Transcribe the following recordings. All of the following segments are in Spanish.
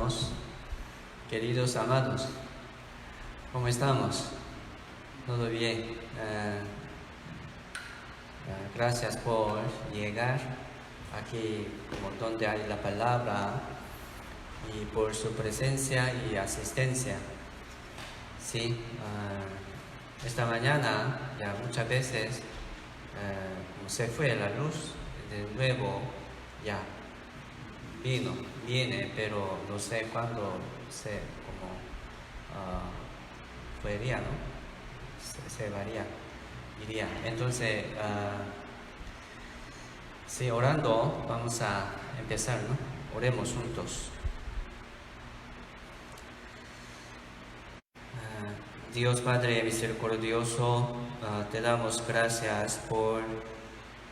hermanos, queridos amados, ¿cómo estamos? ¿Todo bien? Gracias por llegar aquí donde hay la palabra y por su presencia y asistencia. Sí, esta mañana ya muchas veces se fue la luz, de nuevo ya viene, pero no sé cuándo fuería, ¿no? Se iría. Entonces, sí, orando, vamos a empezar, ¿no? Oremos juntos. Dios Padre misericordioso, te damos gracias por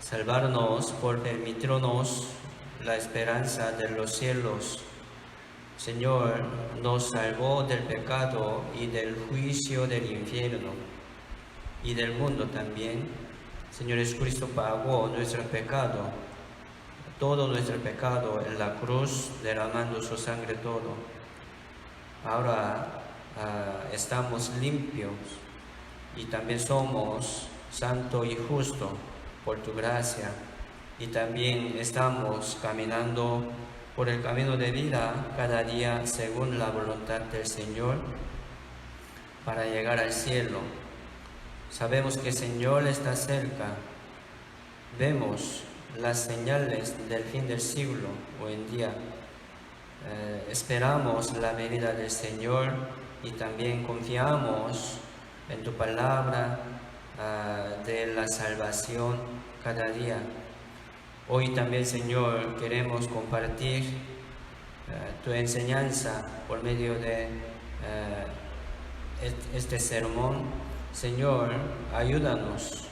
salvarnos, por permitirnos la esperanza de los cielos. Señor, nos salvó del pecado y del juicio del infierno y del mundo también. Señor Jesucristo pagó nuestro pecado, todo nuestro pecado en la cruz, derramando su sangre todo. Ahora estamos limpios y también somos santos y justos por tu gracia, y también estamos caminando por el camino de vida cada día según la voluntad del Señor para llegar al cielo. Sabemos que el Señor está cerca, vemos las señales del fin del siglo hoy en día, esperamos la venida del Señor y también confiamos en tu palabra de la salvación cada día. Hoy también, Señor, queremos compartir tu enseñanza por medio de este sermón. Señor, ayúdanos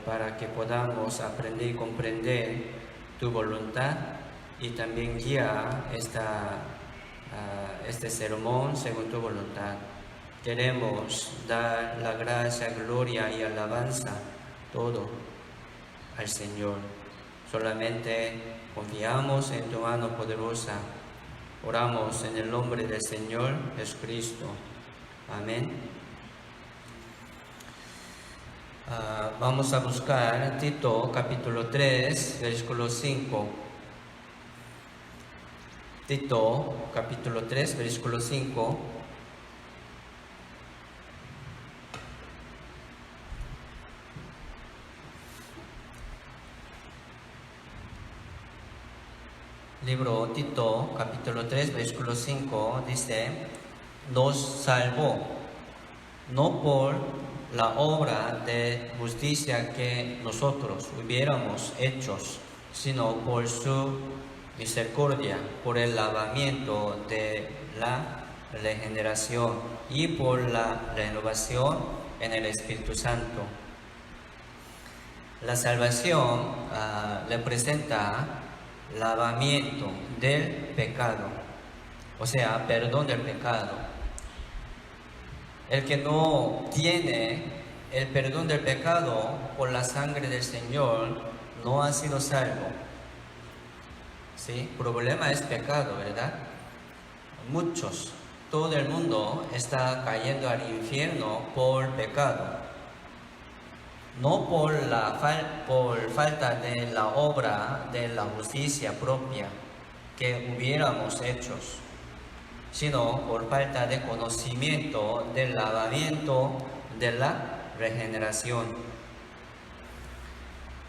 para que podamos aprender y comprender tu voluntad y también guiar este sermón según tu voluntad. Queremos dar la gracia, gloria y alabanza, todo al Señor. Solamente confiamos en tu mano poderosa. Oramos en el nombre del Señor Jesucristo. Amén. Vamos a buscar Tito capítulo 3, versículo 5. Tito capítulo 3, versículo 5. Libro Tito, capítulo 3, versículo 5, dice: nos salvó, no por la obra de justicia que nosotros hubiéramos hecho, sino por su misericordia, por el lavamiento de la regeneración y por la renovación en el Espíritu Santo. La salvación representa lavamiento del pecado, o sea, perdón del pecado. El que no tiene el perdón del pecado por la sangre del Señor no ha sido salvo. ¿Sí? El problema es pecado, ¿verdad? Muchos, todo el mundo está cayendo al infierno por pecado. No por falta de la obra de la justicia propia que hubiéramos hecho, sino por falta de conocimiento del lavamiento de la regeneración.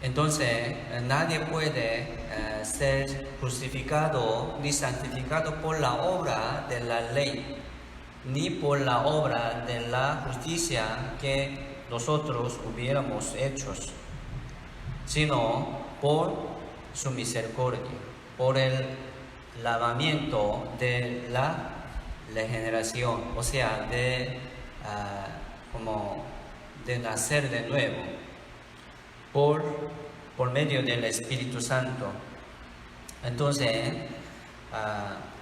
Entonces, nadie puede ser justificado ni santificado por la obra de la ley, ni por la obra de la justicia que nosotros hubiéramos hecho, sino por su misericordia, por el lavamiento de la regeneración, o sea, como de nacer de nuevo, por medio del Espíritu Santo. Entonces,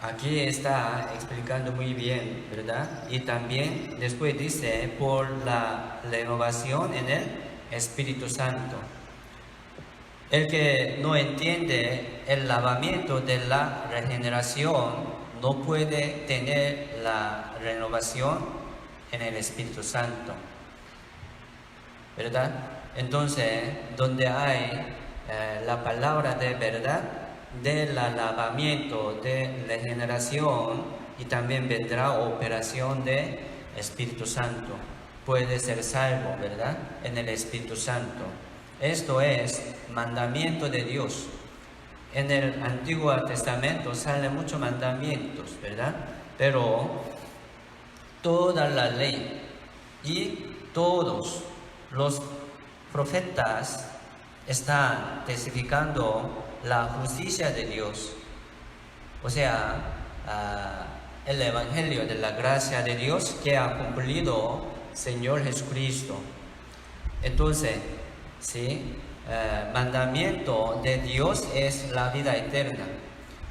aquí está explicando muy bien, ¿verdad? Y también después dice, por la renovación en el Espíritu Santo. El que no entiende el lavamiento de la regeneración no puede tener la renovación en el Espíritu Santo, ¿verdad? Entonces, donde hay la palabra de verdad, del lavamiento, de regeneración, y también vendrá operación de Espíritu Santo. Puede ser salvo, ¿verdad? En el Espíritu Santo. Esto es mandamiento de Dios. En el Antiguo Testamento salen muchos mandamientos, ¿verdad? Pero toda la ley y todos los profetas están testificando la justicia de Dios. O sea, el Evangelio de la gracia de Dios que ha cumplido Señor Jesucristo. Entonces, ¿sí? Mandamiento de Dios es la vida eterna,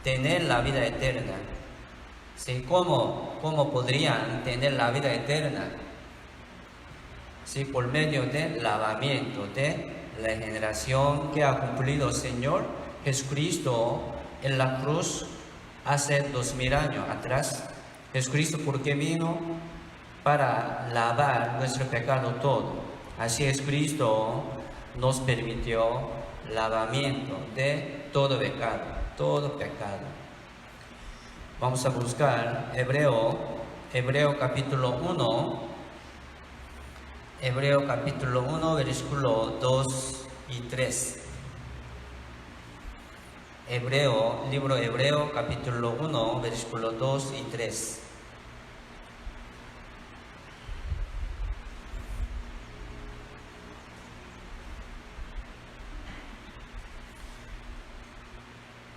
tener la vida eterna. ¿Sí? ¿Cómo podrían tener la vida eterna? ¿Sí? Por medio del lavamiento, de la regeneración que ha cumplido Señor Jesucristo en la cruz hace 2000 años atrás. Jesucristo, porque vino para lavar nuestro pecado todo. Así Jesucristo nos permitió lavamiento de todo pecado, todo pecado. Vamos a buscar Hebreo capítulo 1, Hebreo capítulo 1, versículo 2 y 3. Libro Hebreo capítulo 1, versículo 2 y 3.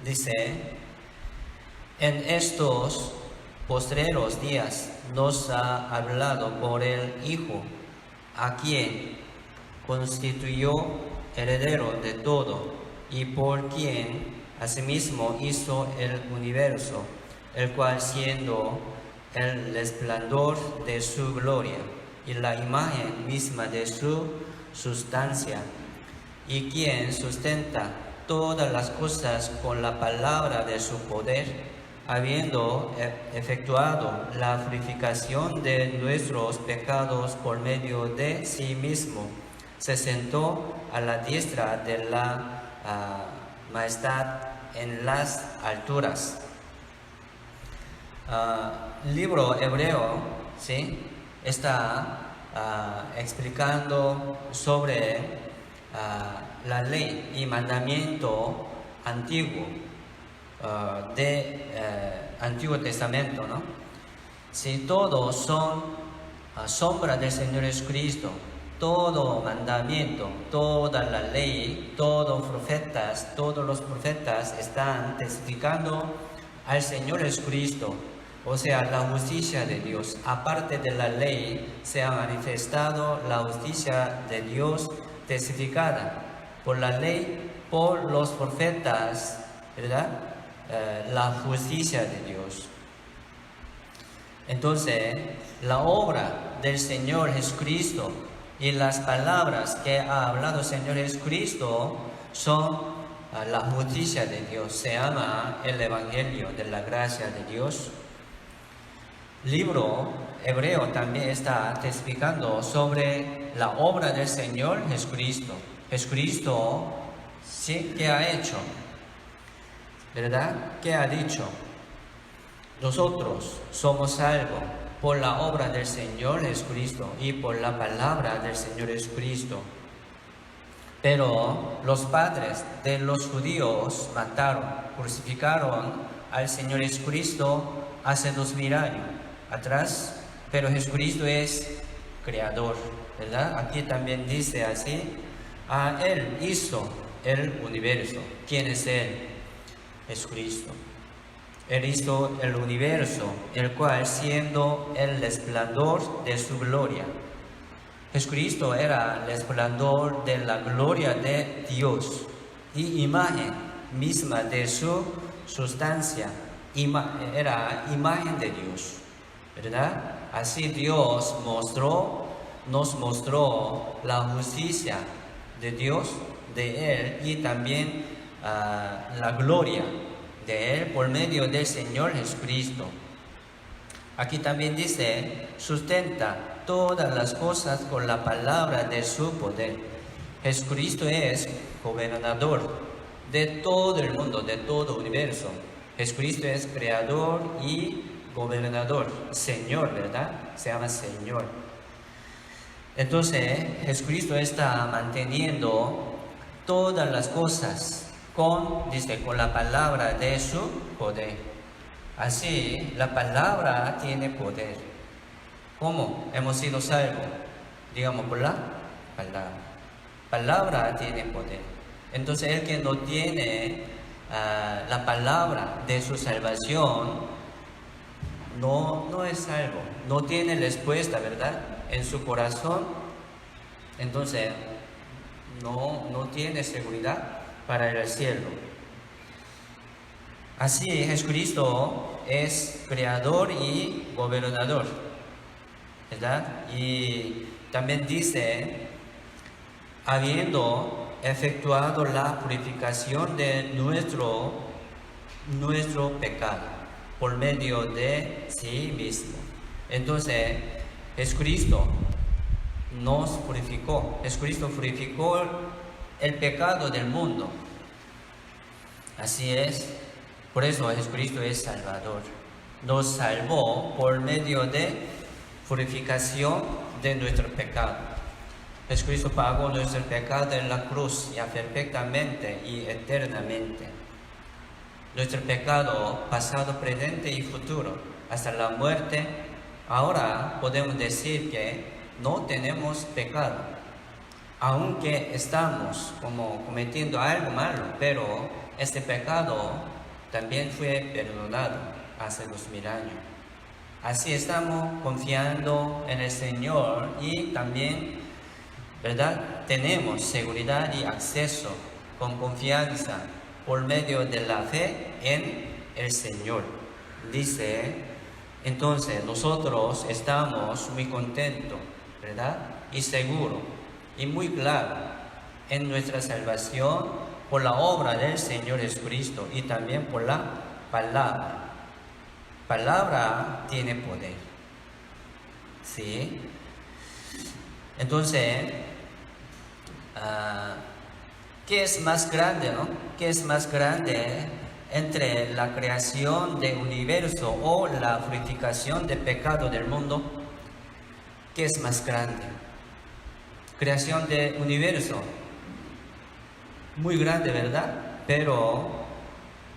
Dice: en estos postreros días nos ha hablado por el Hijo, a quien constituyó heredero de todo, y por quien asimismo hizo el universo, el cual, siendo el resplandor de su gloria y la imagen misma de su sustancia, y quien sustenta todas las cosas con la palabra de su poder, habiendo efectuado la purificación de nuestros pecados por medio de sí mismo, se sentó a la diestra de la majestad en las alturas. Libro Hebreo, ¿sí? Está explicando sobre la ley y mandamiento antiguo Antiguo Testamento, ¿no? Si todos son sombra del Señor Jesucristo, todo mandamiento, toda la ley, todos los profetas están testificando al Señor Jesucristo, o sea, la justicia de Dios. Aparte de la ley, se ha manifestado la justicia de Dios testificada por la ley, por los profetas, ¿verdad? La justicia de Dios. Entonces, la obra del Señor Jesucristo y las palabras que ha hablado el Señor Jesucristo son la justicia de Dios. Se llama el Evangelio de la gracia de Dios. Libro Hebreo también está testificando sobre la obra del Señor Jesucristo. Jesucristo, ¿sí? ¿Qué ha hecho? ¿Verdad? ¿Qué ha dicho? Nosotros somos salvos por la obra del Señor Jesucristo y por la palabra del Señor Jesucristo. Pero los padres de los judíos mataron, crucificaron al Señor Jesucristo hace 2000 años atrás, pero Jesucristo es creador, ¿verdad? Aquí también dice así: Él hizo el universo. ¿Quién es Él? Jesucristo. Él hizo el universo, el cual, siendo el resplandor de su gloria. Jesucristo era el resplandor de la gloria de Dios y imagen misma de su sustancia. Era imagen de Dios, ¿verdad? Así Dios nos mostró la justicia de Dios, de Él, y también la gloria de Él por medio del Señor Jesucristo. Aquí también dice, sustenta todas las cosas con la palabra de su poder. Jesucristo es gobernador de todo el mundo, de todo el universo. Jesucristo es creador y gobernador, Señor, ¿verdad? Se llama Señor. Entonces, Jesucristo está manteniendo todas las cosas con la palabra de su poder. Así, la palabra tiene poder. ¿Cómo hemos sido salvos? Digamos, por la palabra. Palabra tiene poder. Entonces, el que no tiene la palabra de su salvación, no es salvo. No tiene respuesta, ¿verdad? En su corazón. Entonces, no tiene seguridad para ir al cielo. Así, Jesucristo es creador y gobernador, ¿verdad? Y también dice, habiendo efectuado la purificación de nuestro pecado por medio de sí mismo. Entonces, Jesucristo nos purificó. Jesucristo purificó el pecado del mundo. Así es. Por eso Jesucristo es Salvador. Nos salvó por medio de purificación de nuestro pecado. Jesucristo pagó nuestro pecado en la cruz ya perfectamente y eternamente. Nuestro pecado pasado, presente y futuro, hasta la muerte. Ahora podemos decir que no tenemos pecado, aunque estamos como cometiendo algo malo, pero este pecado también fue perdonado hace 2000 años. Así estamos confiando en el Señor y también, ¿verdad? Tenemos seguridad y acceso con confianza por medio de la fe en el Señor. Dice, entonces nosotros estamos muy contentos, ¿verdad? Y seguros y muy claros en nuestra salvación por la obra del Señor Jesucristo y también por la palabra. Palabra tiene poder. ¿Sí? Entonces, ¿qué es más grande, no? ¿Qué es más grande entre la creación del universo o la purificación del pecado del mundo? ¿Qué es más grande? Creación del universo. Muy grande, ¿verdad? Pero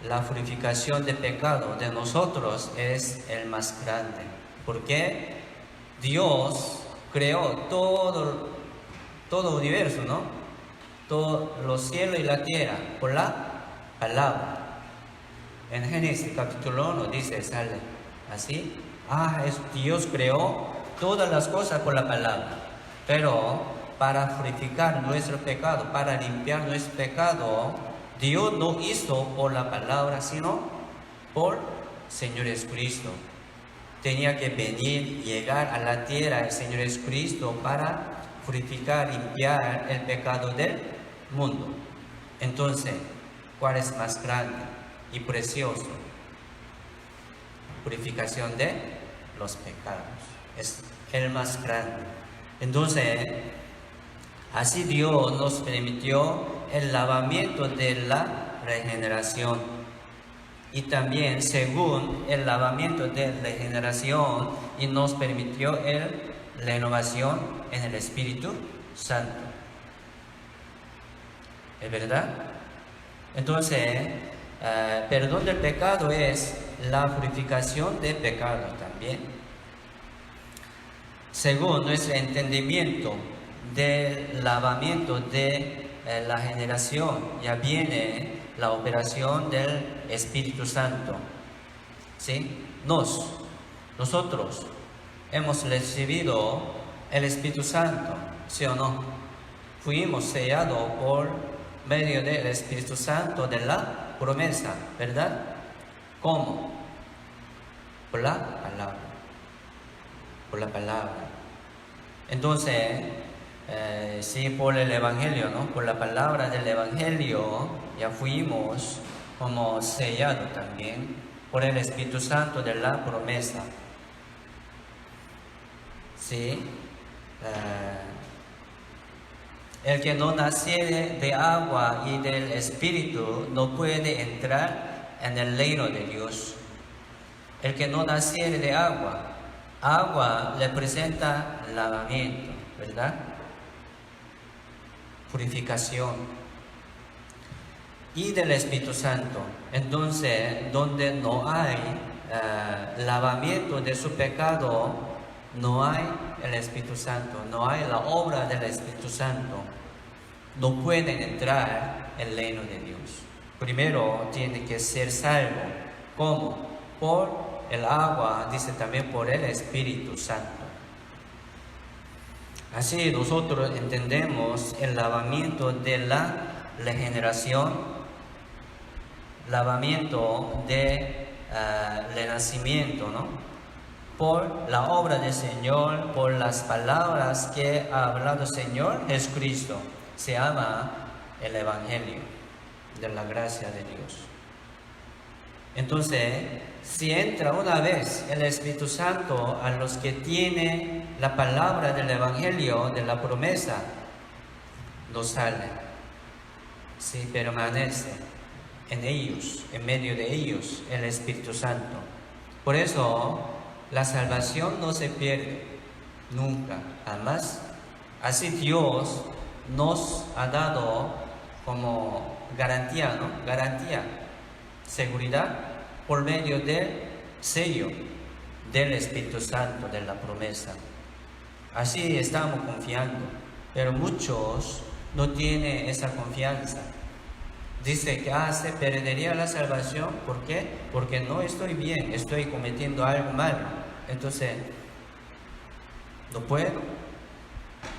la purificación del pecado de nosotros es el más grande. Porque Dios creó todo el universo, ¿no? Todos los cielos y la tierra por la palabra. En Génesis capítulo 1 dice, sale así. Dios creó todas las cosas por la palabra. Pero para purificar nuestro pecado, para limpiar nuestro pecado, Dios no hizo por la palabra, sino por Señor Jesucristo. Tenía que venir, llegar a la tierra el Señor Jesucristo para purificar, limpiar el pecado del mundo. Entonces, ¿cuál es más grande y precioso? Purificación de los pecados. Es el más grande. Entonces, así Dios nos permitió el lavamiento de la regeneración. Y también, según el lavamiento de regeneración, y nos permitió la renovación en el Espíritu Santo. ¿Es verdad? Entonces, perdón del pecado es la purificación del pecado también. Según nuestro entendimiento del lavamiento de la generación, ya viene la operación del Espíritu Santo. ¿Sí? Nosotros hemos recibido el Espíritu Santo, ¿sí o no? Fuimos sellados por medio del Espíritu Santo de la promesa, ¿verdad? ¿Cómo? Por la palabra. Por la palabra. Entonces, sí, por el Evangelio, ¿no? Por la palabra del Evangelio ya fuimos como sellado también por el Espíritu Santo de la promesa. ¿Sí? El que no naciere de agua y del Espíritu no puede entrar en el reino de Dios. El que no naciere de agua, agua representa lavamiento, ¿verdad? Purificación. Y del Espíritu Santo. Entonces, donde no hay lavamiento de su pecado, no hay el Espíritu Santo, no hay la obra del Espíritu Santo. No pueden entrar en el reino de Dios. Primero tiene que ser salvo. ¿Cómo? Por el agua, dice también por el Espíritu Santo. Así nosotros entendemos el lavamiento de la regeneración, lavamiento de renacimiento, ¿no? Por la obra del Señor, por las palabras que ha hablado el Señor Jesucristo. Se llama el Evangelio de la gracia de Dios. Entonces, si entra una vez el Espíritu Santo a los que tienen la palabra del Evangelio, de la promesa, no sale. Sí, permanece en ellos, en medio de ellos, el Espíritu Santo. Por eso, la salvación no se pierde nunca, jamás. Así Dios nos ha dado como garantía, ¿no? Garantía, seguridad, por medio del sello del Espíritu Santo, de la promesa. Así estamos confiando, pero muchos no tienen esa confianza. Dice que se perdería la salvación. ¿Por qué? Porque no estoy bien, estoy cometiendo algo malo. Entonces, no puedo.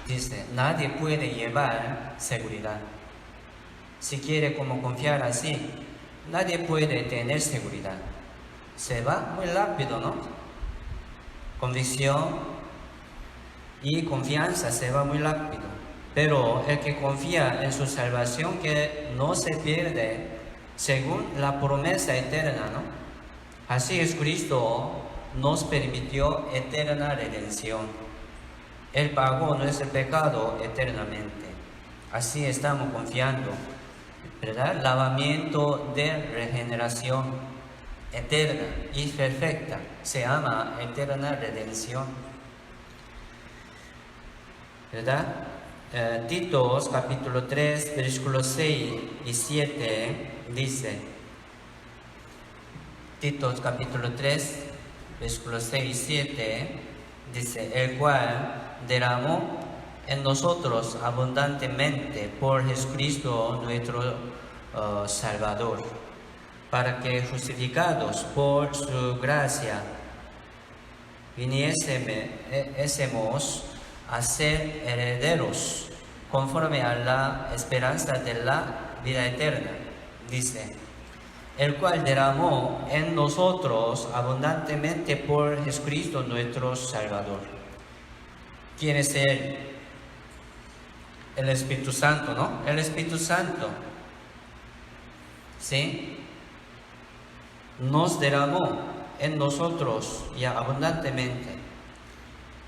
Dice, nadie puede llevar seguridad. Si quiere como confiar así, nadie puede tener seguridad. Se va muy rápido, ¿no? Convicción y confianza se va muy rápido. Pero el que confía en su salvación, que no se pierde según la promesa eterna, ¿no? Así Jesucristo nos permitió eterna redención. Él pagó nuestro pecado eternamente. Así estamos confiando, ¿verdad? Lavamiento de regeneración eterna y perfecta. Se llama eterna redención, ¿verdad? Titos capítulo 3, versículos 6 y 7 dice, Titos capítulo 3, versículos 6 y 7 dice, el cual derramó en nosotros abundantemente por Jesucristo nuestro Salvador, para que justificados por su gracia viniésemos a ser herederos conforme a la esperanza de la vida eterna. Dice, el cual derramó en nosotros abundantemente por Jesucristo nuestro Salvador. ¿Quién es Él? El Espíritu Santo, ¿no? El Espíritu Santo, ¿sí? Nos derramó en nosotros ya abundantemente.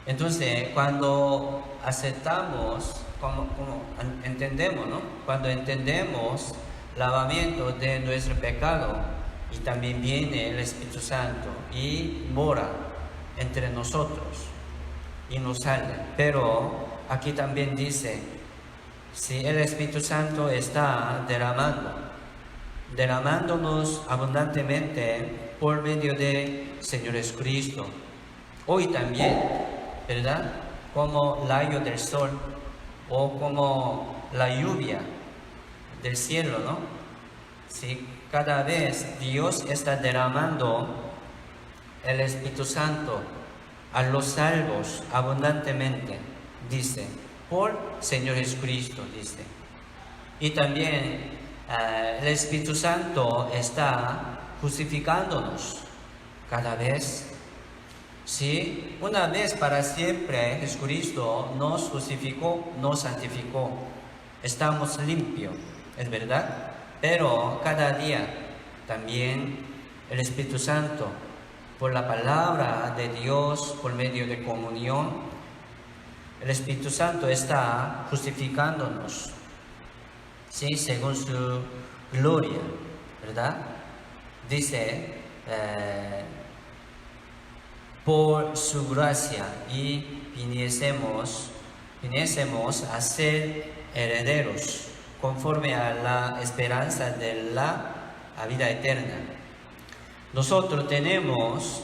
Entonces, cuando aceptamos, como entendemos, ¿no? Cuando entendemos lavamiento de nuestro pecado, y también viene el Espíritu Santo y mora entre nosotros y nos sale. Pero aquí también dice, si el Espíritu Santo está derramándonos abundantemente por medio de Señor Jesucristo, hoy también, ¿verdad? Como rayo del sol o como la lluvia del cielo, ¿no? Si cada vez Dios está derramando el Espíritu Santo a los salvos abundantemente, dice, por Señor Jesucristo, dice. Y también el Espíritu Santo está justificándonos cada vez. Sí, una vez para siempre Jesucristo nos justificó, nos santificó. Estamos limpios, es verdad. Pero cada día también el Espíritu Santo, por la palabra de Dios, por medio de comunión. El Espíritu Santo está justificándonos, ¿sí? Según su gloria, ¿verdad? Dice, por su gracia y viniésemos a ser herederos, conforme a la esperanza de la vida eterna. Nosotros tenemos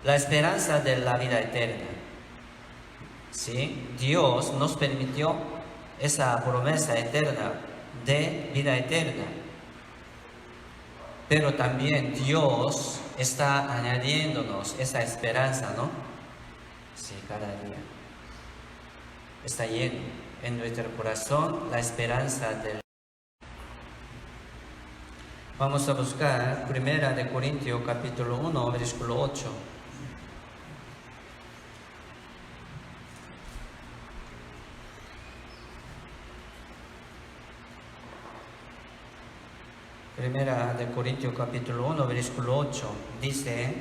la esperanza de la vida eterna, ¿sí? Dios nos permitió esa promesa eterna de vida eterna. Pero también Dios está añadiéndonos esa esperanza, ¿no? Sí, cada día. Está lleno en nuestro corazón la esperanza del... Vamos a buscar 1 Corintios capítulo 1, versículo 8. Primera de Corintios capítulo 1, versículo 8, dice: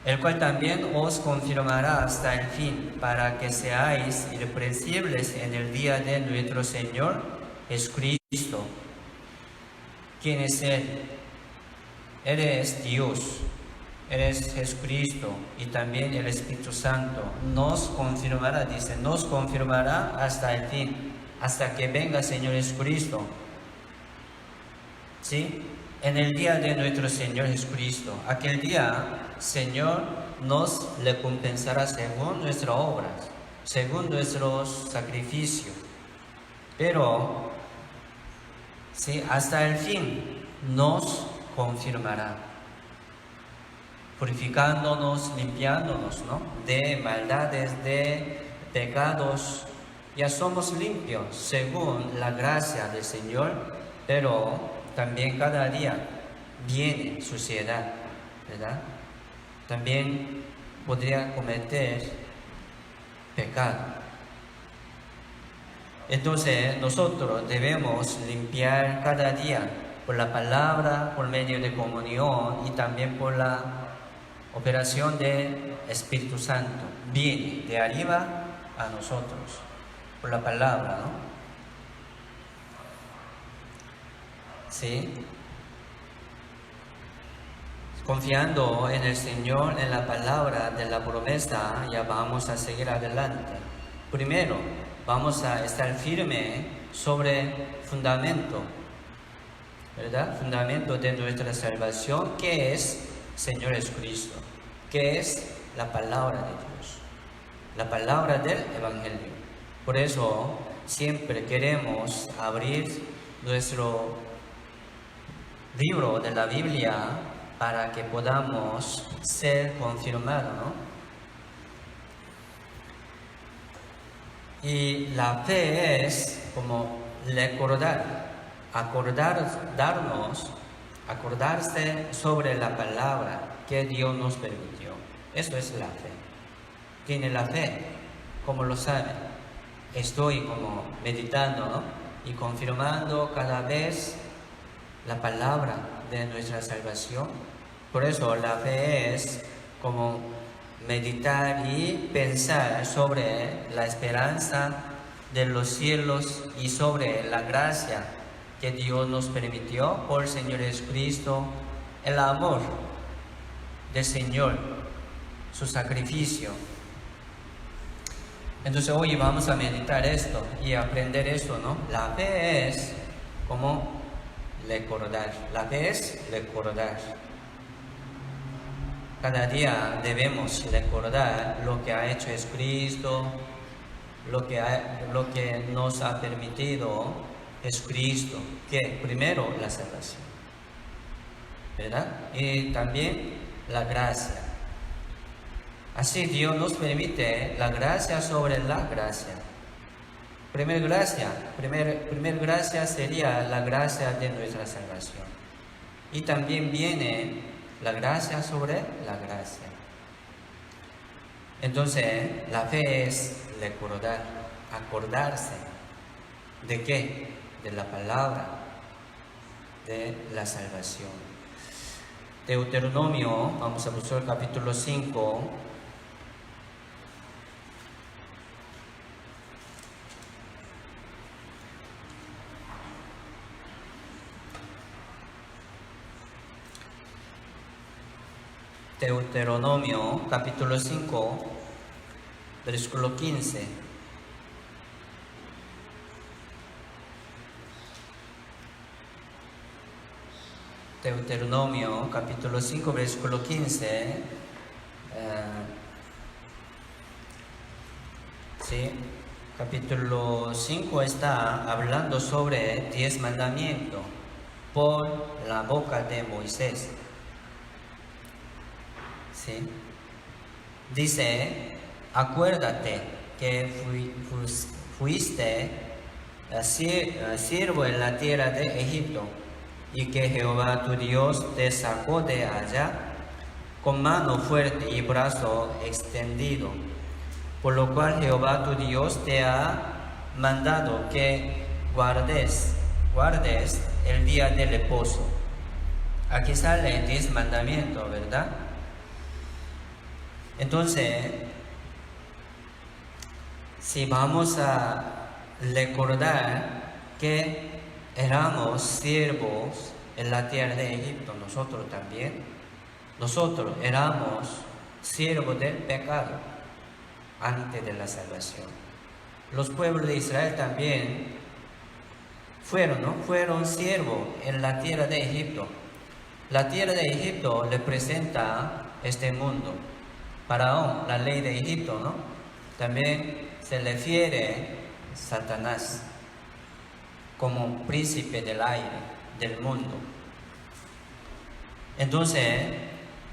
el cual también os confirmará hasta el fin, para que seáis irreprensibles en el día de nuestro Señor Jesucristo. ¿Quién es Él? Él es Dios, Él es Jesucristo, y también el Espíritu Santo. Nos confirmará, dice, nos confirmará hasta el fin, hasta que venga el Señor Jesucristo. ¿Sí? En el día de nuestro Señor Jesucristo, aquel día, Señor nos recompensará según nuestras obras, según nuestros sacrificios. Pero, ¿sí? Hasta el fin nos confirmará, purificándonos, limpiándonos, ¿no? De maldades, de pecados. Ya somos limpios según la gracia del Señor, pero también cada día viene suciedad, ¿verdad? También podría cometer pecado. Entonces nosotros debemos limpiar cada día por la palabra, por medio de comunión y también por la operación del Espíritu Santo. Viene de arriba a nosotros, por la palabra, ¿no? ¿Sí? Confiando en el Señor, en la palabra de la promesa, ya vamos a seguir adelante. Primero, vamos a estar firme sobre fundamento, ¿verdad? Fundamento de nuestra salvación, que es Señor Jesucristo, que es la palabra de Dios, la palabra del Evangelio. Por eso, siempre queremos abrir nuestro libro de la Biblia para que podamos ser confirmados, ¿no? Y la fe es como acordarse sobre la palabra que Dios nos permitió. Eso es la fe. Tiene la fe, como lo saben. Estoy como meditando, ¿no? Y confirmando cada vez la palabra de nuestra salvación. Por eso la fe es como meditar y pensar sobre la esperanza de los cielos y sobre la gracia que Dios nos permitió por el Señor Jesucristo, el amor del Señor, su sacrificio. Entonces hoy vamos a meditar esto y aprender esto, ¿no? La fe es como recordar. La fe es recordar. Cada día debemos recordar lo que ha hecho Jesucristo, lo que nos ha permitido Jesucristo, que primero la salvación, ¿verdad? Y también la gracia. Así Dios nos permite la gracia sobre la gracia. Primer gracia sería la gracia de nuestra salvación. Y también viene la gracia sobre la gracia. Entonces, la fe es recordar, acordarse. ¿De qué? De la palabra. de la salvación. Deuteronomio, vamos a buscar el capítulo 5. Deuteronomio, capítulo 5, versículo 15. Deuteronomio, capítulo 5, versículo 15. Sí, capítulo 5 está hablando sobre 10 mandamientos por la boca de Moisés. ¿Sí? Dice, acuérdate que fuiste siervo en la tierra de Egipto y que Jehová tu Dios te sacó de allá con mano fuerte y brazo extendido, por lo cual Jehová tu Dios te ha mandado que guardes el día del reposo. Aquí sale 10 mandamientos, ¿verdad? Entonces, si vamos a recordar que éramos siervos en la tierra de Egipto, nosotros también, nosotros éramos siervos del pecado antes de la salvación. Los pueblos de Israel también fueron siervos en la tierra de Egipto. La tierra de Egipto representa este mundo. Faraón, la ley de Egipto, ¿no? También se refiere a Satanás como príncipe del aire, del mundo. Entonces,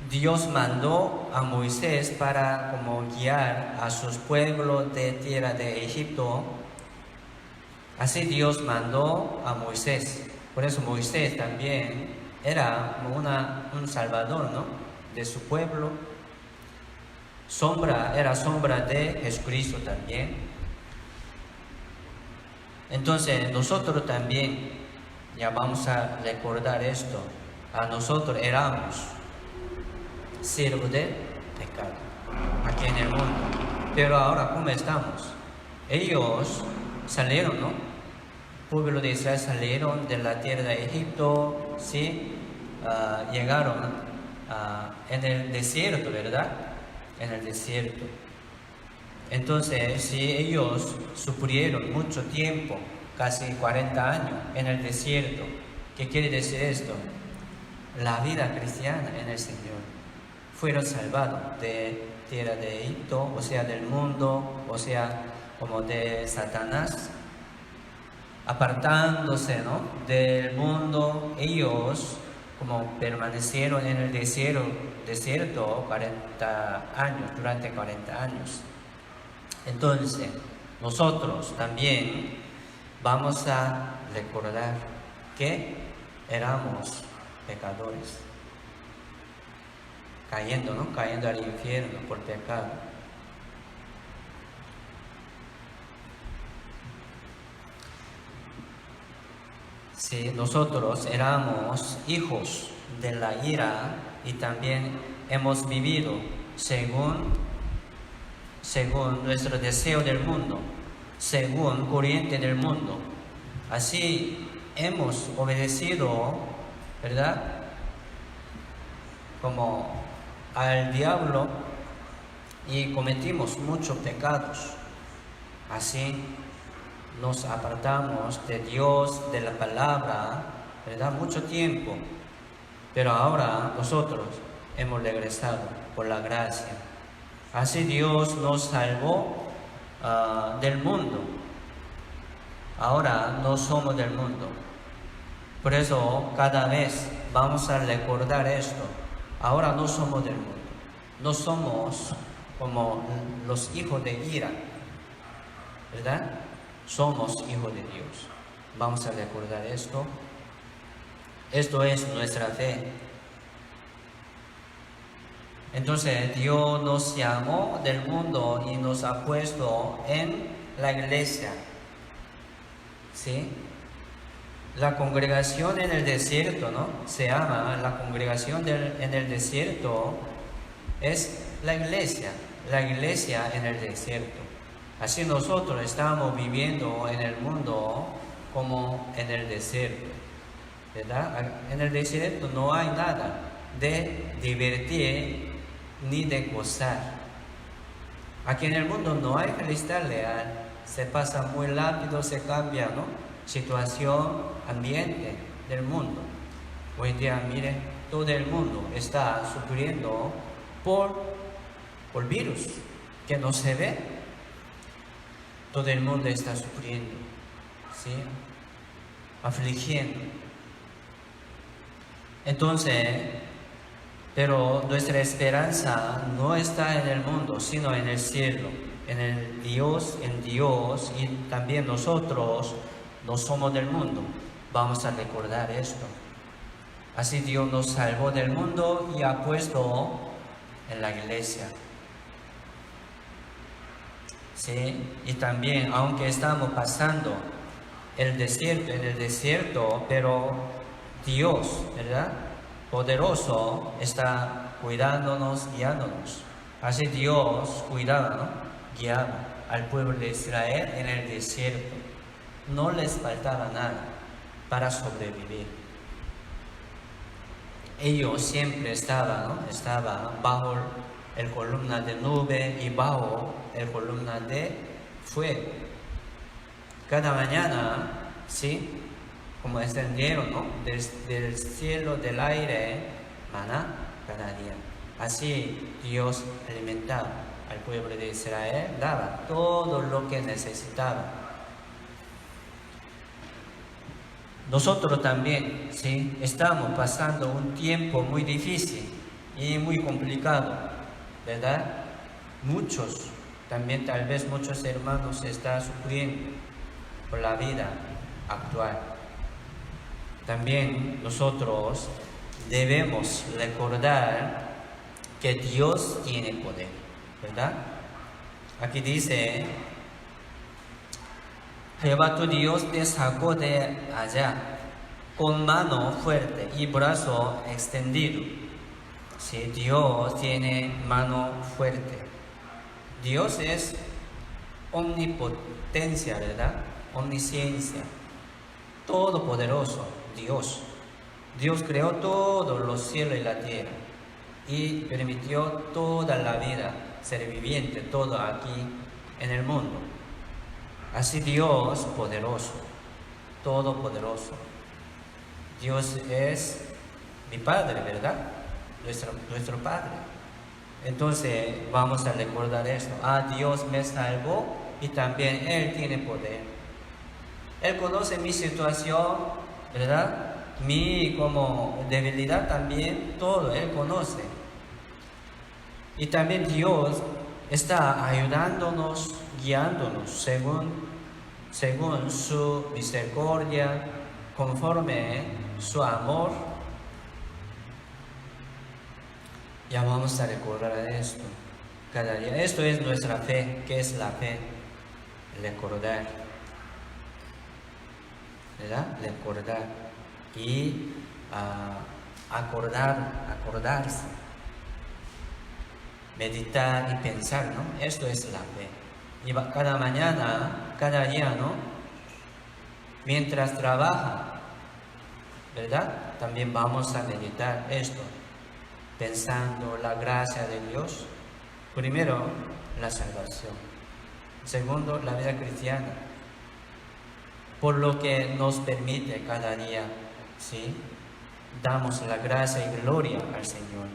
Dios mandó a Moisés para como guiar a sus pueblos de tierra de Egipto. Así Dios mandó a Moisés. Por eso Moisés también era un salvador, ¿no? De su pueblo. Era sombra de Jesucristo también. Entonces nosotros también ya vamos a recordar esto. A nosotros éramos siervos del pecado aquí en el mundo. Pero ahora, ¿cómo estamos? Ellos salieron, ¿no? El pueblo de Israel salieron de la tierra de Egipto, ¿sí? Llegaron en el desierto, ¿verdad? En el desierto. Entonces, si ellos sufrieron mucho tiempo, casi 40 años en el desierto, ¿qué quiere decir esto? La vida cristiana en el Señor. Fueron salvados de tierra de Egipto, o sea, del mundo, o sea, como de Satanás, apartándose, ¿no? Del mundo. Ellos como permanecieron en el desierto 40 años, durante 40 años. Entonces, nosotros también vamos a recordar que éramos pecadores, cayendo al infierno por pecado. Si nosotros éramos hijos de la ira y también hemos vivido según nuestro deseo del mundo, según corriente del mundo, así hemos obedecido, ¿verdad? Como al diablo y cometimos muchos pecados. Así nos apartamos de Dios, de la palabra, ¿verdad? Mucho tiempo. Pero ahora nosotros hemos regresado por la gracia. Así Dios nos salvó del mundo. Ahora no somos del mundo. Por eso cada vez vamos a recordar esto. Ahora no somos del mundo. No somos como los hijos de ira, ¿verdad? Somos hijos de Dios. Vamos a recordar esto. Esto es nuestra fe. Entonces Dios nos llamó del mundo y nos ha puesto en la iglesia, ¿sí? La congregación en el desierto, ¿no? Se llama la congregación en el desierto, es la iglesia en el desierto. Así nosotros estamos viviendo en el mundo como en el desierto, ¿verdad? En el desierto no hay nada de divertir ni de gozar. Aquí en el mundo no hay felicidad real, se pasa muy rápido, se cambia, ¿no? Situación, ambiente del mundo. Hoy en día, miren, todo el mundo está sufriendo por virus que no se ve. Todo el mundo está sufriendo, ¿sí? Afligiendo. Entonces, pero nuestra esperanza no está en el mundo, sino en el cielo, en Dios, y también nosotros no somos del mundo. Vamos a recordar esto. Así Dios nos salvó del mundo y ha puesto en la iglesia. ¿Sí? Y también, aunque estamos pasando en el desierto, pero Dios, ¿verdad? Poderoso, está cuidándonos, guiándonos. Así Dios cuidaba, ¿no? Guiaba al pueblo de Israel en el desierto. No les faltaba nada para sobrevivir. Ellos siempre estaban bajo el columna de nube y bajo el columna de fuego. Cada mañana, ¿sí? Como descendieron, ¿no? Desde el cielo, del aire, maná cada día. Así Dios alimentaba al pueblo de Israel, daba todo lo que necesitaba. Nosotros también, ¿sí? Estamos pasando un tiempo muy difícil y muy complicado, ¿verdad? Muchos, también tal vez muchos hermanos están sufriendo por la vida actual. También nosotros debemos recordar que Dios tiene poder, ¿verdad? Aquí dice: Jehová tu Dios te sacó de allá con mano fuerte y brazo extendido. Sí, Dios tiene mano fuerte. Dios es omnipotencia, ¿verdad? Omnisciencia, todopoderoso Dios. Dios creó todos los cielos y la tierra y permitió toda la vida ser viviente, todo aquí en el mundo. Así Dios poderoso, todopoderoso. Dios es mi Padre, ¿verdad? Nuestro Padre. Entonces vamos a recordar esto. Dios me salvó y también Él tiene poder. Él conoce mi situación, ¿verdad? Mi como debilidad también, todo Él conoce. Y también Dios está ayudándonos, guiándonos según su misericordia, conforme su amor. Ya vamos a recordar esto cada día. Esto es nuestra fe. ¿Qué es la fe? Recordar, ¿verdad? Recordar y acordarse, meditar y pensar, ¿no? Esto es la fe. Y cada mañana, cada día, ¿no? Mientras trabaja, ¿verdad? También vamos a meditar esto, pensando la gracia de Dios. Primero, la salvación. Segundo, la vida cristiana. Por lo que nos permite cada día, ¿sí? Damos la gracia y gloria al Señor.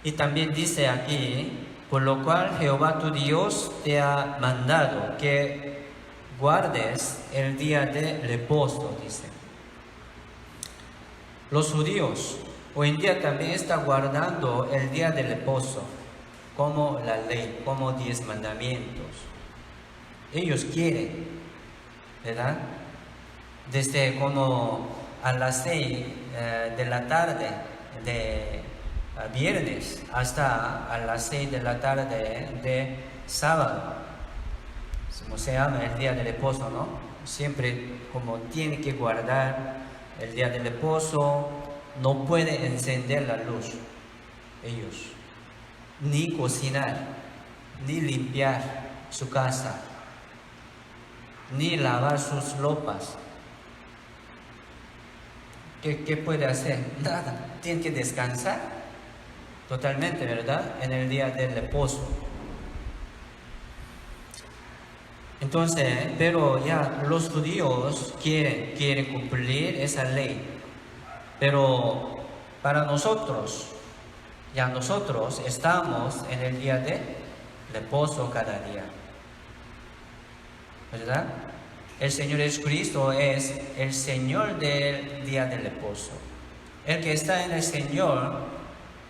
Y también dice aquí: por lo cual Jehová tu Dios te ha mandado que guardes el día de reposo, dice. Los judíos hoy en día también están guardando el día de reposo, como la ley, como 10 mandamientos. Ellos quieren, ¿verdad? Desde como a las 6 de la tarde de viernes hasta a las 6 de la tarde de sábado, como se llama el día de reposo, ¿no? siempre como tiene que guardar el día del reposo, no puede encender la luz, ellos, ni cocinar, ni limpiar su casa, ni lavar sus ropas. ¿Qué puede hacer? Nada, tiene que descansar totalmente, ¿verdad? En el día del reposo. Entonces, pero ya los judíos quieren cumplir esa ley, pero para nosotros, ya nosotros estamos en el día de reposo cada día, ¿verdad? El Señor Jesucristo es el Señor del día del reposo. El que está en el Señor,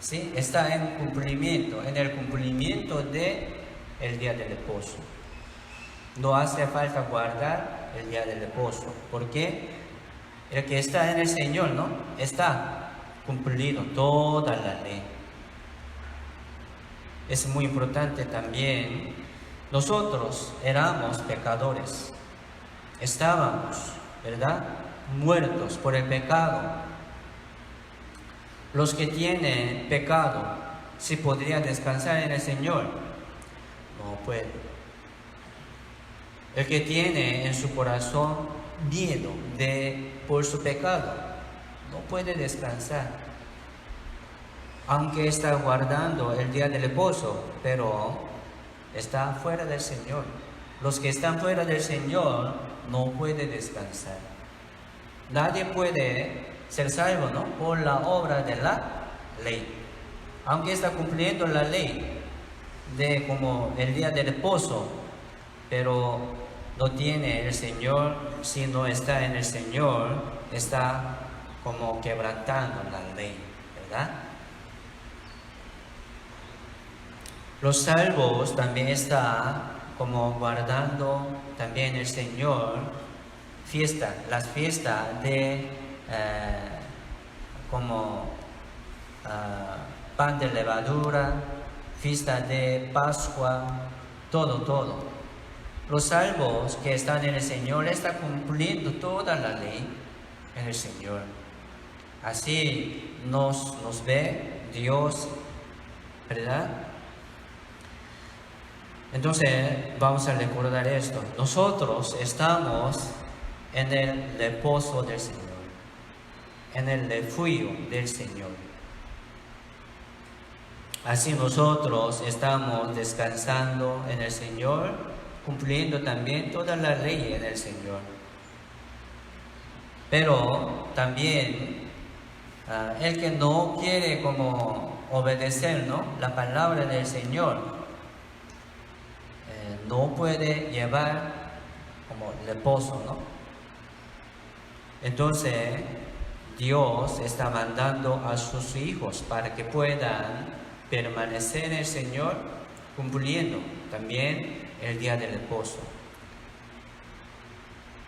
¿sí?, está en el cumplimiento del día del reposo. No hace falta guardar el día del reposo, porque el que está en el Señor, ¿no?, está cumplido toda la ley. Es muy importante también, nosotros éramos pecadores, estábamos, ¿verdad?, muertos por el pecado. Los que tienen pecado, ¿sí podrían descansar en el Señor? No puede. El que tiene en su corazón miedo por su pecado, no puede descansar. Aunque está guardando el día del reposo, pero está fuera del Señor. Los que están fuera del Señor no pueden descansar. Nadie puede ser salvo, ¿no?, por la obra de la ley. Aunque está cumpliendo la ley de como el día del reposo, pero no tiene el Señor. Si no está en el Señor, está como quebrantando la ley, ¿verdad? Los salvos también están como guardando también el Señor las fiestas de como pan de levadura, fiesta de Pascua, todo. Los salvos que están en el Señor están cumpliendo toda la ley en el Señor. Así nos ve Dios, ¿verdad? Entonces vamos a recordar esto. Nosotros estamos en el reposo del Señor, en el refugio del Señor. Así nosotros estamos descansando en el Señor, cumpliendo también toda la ley en el Señor. Pero también el que no quiere como obedecer, ¿no?, la palabra del Señor, no puede llevar como reposo, ¿no? Entonces Dios está mandando a sus hijos para que puedan permanecer en el Señor, cumpliendo también el día del reposo.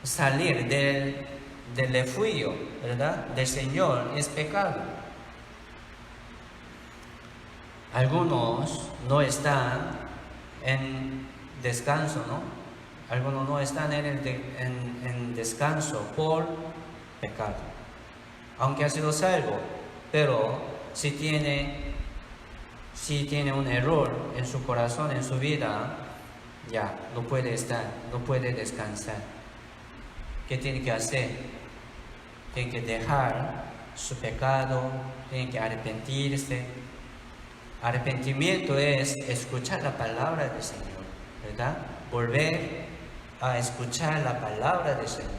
Salir del refugio, ¿verdad?, del Señor es pecado. Algunos no están en descanso, ¿no? Algunos no están en descanso por pecado, aunque ha sido salvo, pero si tiene un error en su corazón, en su vida, ya no puede estar, no puede descansar. ¿Qué tiene que hacer? Tiene que dejar su pecado, tiene que arrepentirse. Arrepentimiento es escuchar la palabra del Señor, ¿verdad? Volver a escuchar la palabra del Señor.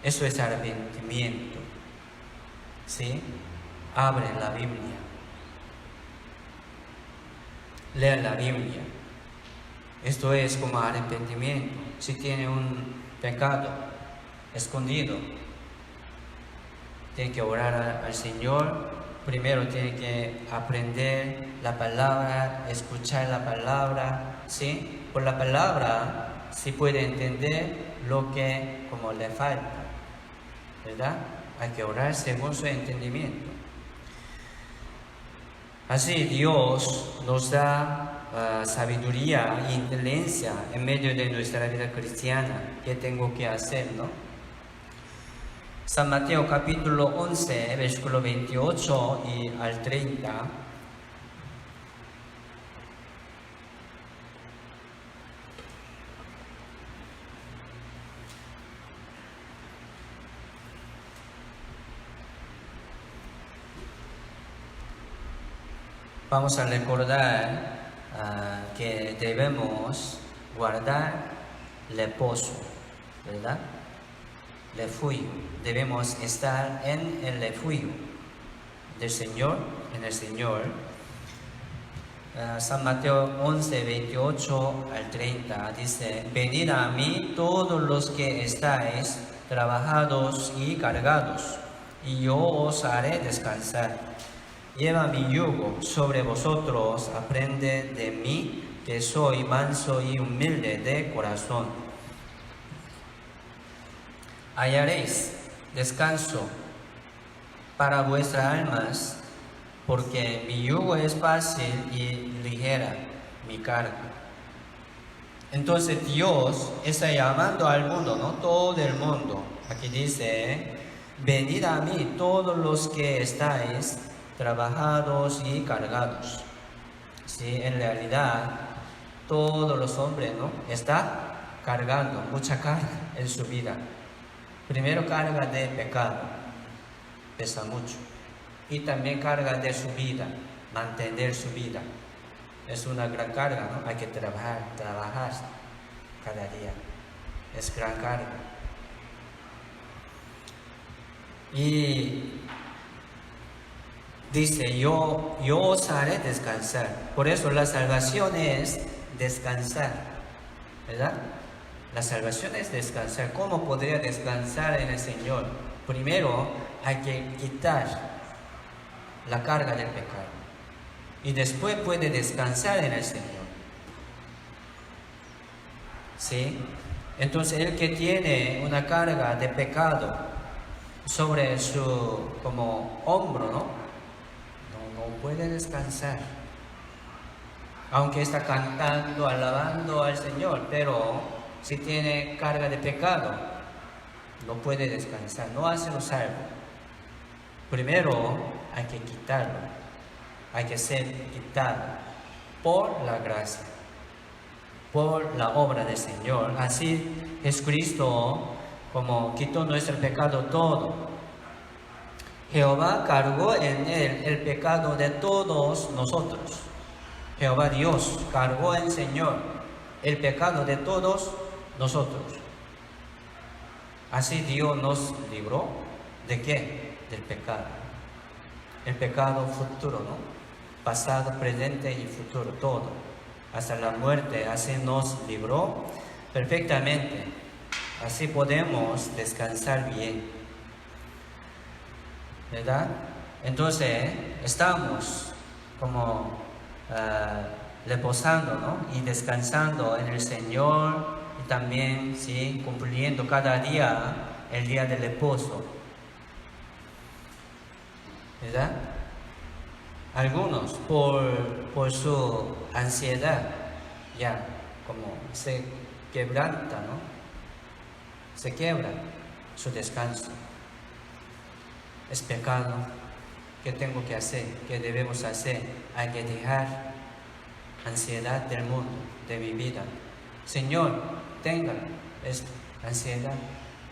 Eso es arrepentimiento, ¿sí? Abre la Biblia, lee la Biblia. Esto es como arrepentimiento. Si tiene un pecado escondido, tiene que orar al Señor. Primero tiene que aprender la palabra, escuchar la palabra, ¿sí? Por la palabra sí puede entender lo que como le falta, ¿verdad? Hay que orar según su entendimiento. Así Dios nos da sabiduría e inteligencia en medio de nuestra vida cristiana. ¿Qué tengo que hacer, no? San Mateo capítulo 11, versículo 28 y al 30. Vamos a recordar que debemos guardar el pozo, ¿verdad? Refugio. Debemos estar en el refugio del Señor, en el Señor. San Mateo 11, 28 al 30 dice: Venid a mí todos los que estáis trabajados y cargados, y yo os haré descansar. Lleva mi yugo sobre vosotros, aprended de mí, que soy manso y humilde de corazón. Hallaréis descanso para vuestras almas, porque mi yugo es fácil y ligera mi carga. Entonces Dios está llamando al mundo, ¿no? Todo el mundo. Aquí dice: venid a mí todos los que estáis trabajados y cargados. Sí, en realidad todos los hombres, ¿no?, están cargando mucha carga en su vida. Primero, carga de pecado, pesa mucho, y también carga de su vida, mantener su vida es una gran carga, ¿no? Hay que trabajar cada día, es gran carga. Y dice: yo os haré descansar. Por eso la salvación es descansar, ¿verdad? La salvación es descansar. ¿Cómo podría descansar en el Señor? Primero hay que quitar la carga del pecado, y después puede descansar en el Señor. ¿Sí? Entonces el que tiene una carga de pecado sobre su como hombro, ¿no?, no puede descansar, aunque está cantando, alabando al Señor, pero si tiene carga de pecado, no puede descansar, no hace lo salvo. Primero hay que quitarlo, hay que ser quitado por la gracia, por la obra del Señor. Así Jesucristo, como quitó nuestro pecado todo, Jehová cargó en él el pecado de todos nosotros. Jehová Dios cargó en el Señor el pecado de todos nosotros. Así Dios nos libró ¿de qué? Del pecado. El pecado futuro, ¿no? Pasado, presente y futuro, todo. Hasta la muerte, así nos libró perfectamente. Así podemos descansar bien, ¿verdad? Entonces estamos como reposando, ¿no?, y descansando en el Señor, y también, ¿sí?, cumpliendo cada día el día del reposo, ¿verdad? Algunos por su ansiedad ya como se quebranta, ¿no?, se quiebra su descanso. Es pecado. ¿Qué tengo que hacer? ¿Qué debemos hacer? Hay que dejar ansiedad del mundo, de mi vida. Señor, tenga esta ansiedad.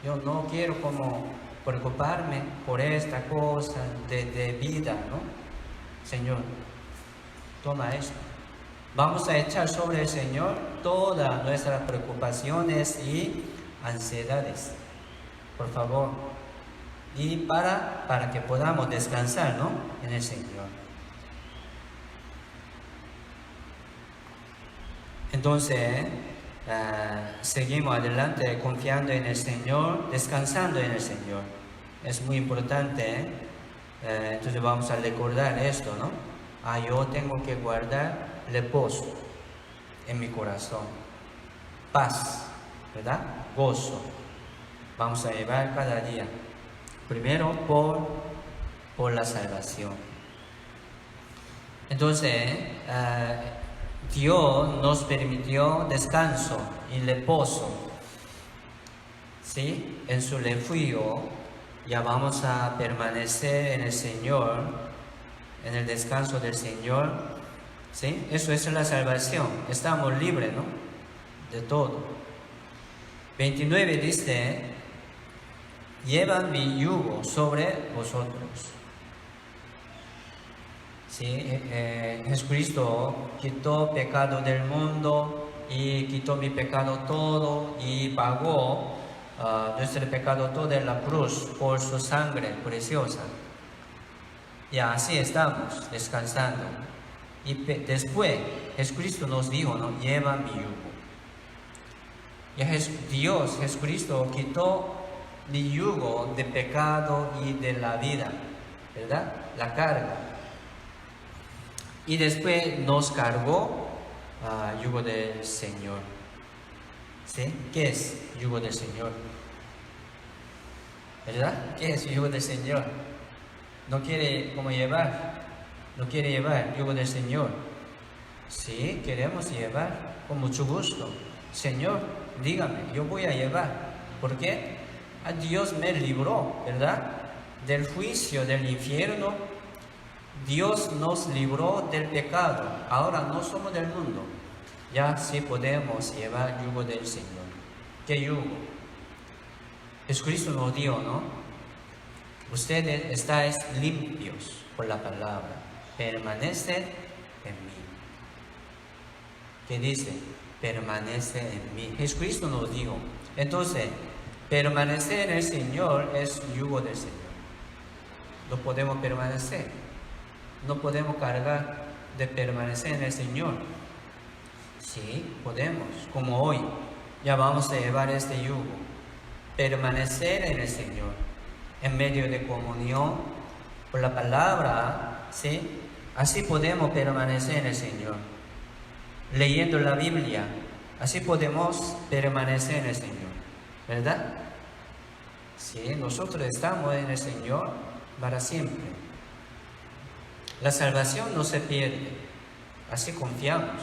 Yo no quiero como preocuparme por esta cosa de vida, ¿no? Señor, toma esto. Vamos a echar sobre el Señor todas nuestras preocupaciones y ansiedades, por favor. Y para que podamos descansar, ¿no?, en el Señor. Entonces, seguimos adelante confiando en el Señor, descansando en el Señor. Es muy importante. Entonces vamos a recordar esto, ¿no? Yo tengo que guardar reposo en mi corazón, paz, ¿verdad? Gozo. Vamos a llevar cada día. Primero por la salvación. Entonces, Dios nos permitió descanso y reposo, ¿sí? En su refugio ya vamos a permanecer en el Señor, en el descanso del Señor, ¿sí? Eso es la salvación, estamos libres, ¿no? De todo. 29 dice, llevan mi yugo sobre vosotros. ¿Sí? Jesucristo quitó pecado del mundo y quitó mi pecado todo y pagó nuestro pecado todo en la cruz por su sangre preciosa. Y así estamos descansando. Y después Jesucristo nos dijo, ¿no? Lleva mi yugo. Y Dios, Jesucristo, quitó mi yugo de pecado y de la vida, ¿verdad? La carga. Y después nos cargó yugo del Señor. ¿Sí? ¿Qué es yugo del Señor? ¿Verdad? ¿Qué es yugo del Señor? No quiere como llevar, no quiere llevar yugo del Señor. Sí, queremos llevar con mucho gusto. Señor, dígame, yo voy a llevar. ¿Por qué? Dios me libró, ¿verdad? Del juicio, del infierno. Dios nos libró del pecado. Ahora no somos del mundo. Ya sí podemos llevar yugo del Señor. ¿Qué yugo? Jesucristo nos dijo, ¿no? Ustedes estáis limpios por la palabra. Permaneced en mí. ¿Qué dice? Permanece en mí. Jesucristo nos dijo. Entonces, permanecer en el Señor es yugo del Señor. No podemos permanecer. No podemos cargar de permanecer en el Señor. Sí, podemos, como hoy. Ya vamos a llevar este yugo. Permanecer en el Señor. En medio de comunión, por la palabra, ¿sí? Así podemos permanecer en el Señor. Leyendo la Biblia, así podemos permanecer en el Señor. ¿Verdad? Sí, nosotros estamos en el Señor para siempre. La salvación no se pierde, así confiamos.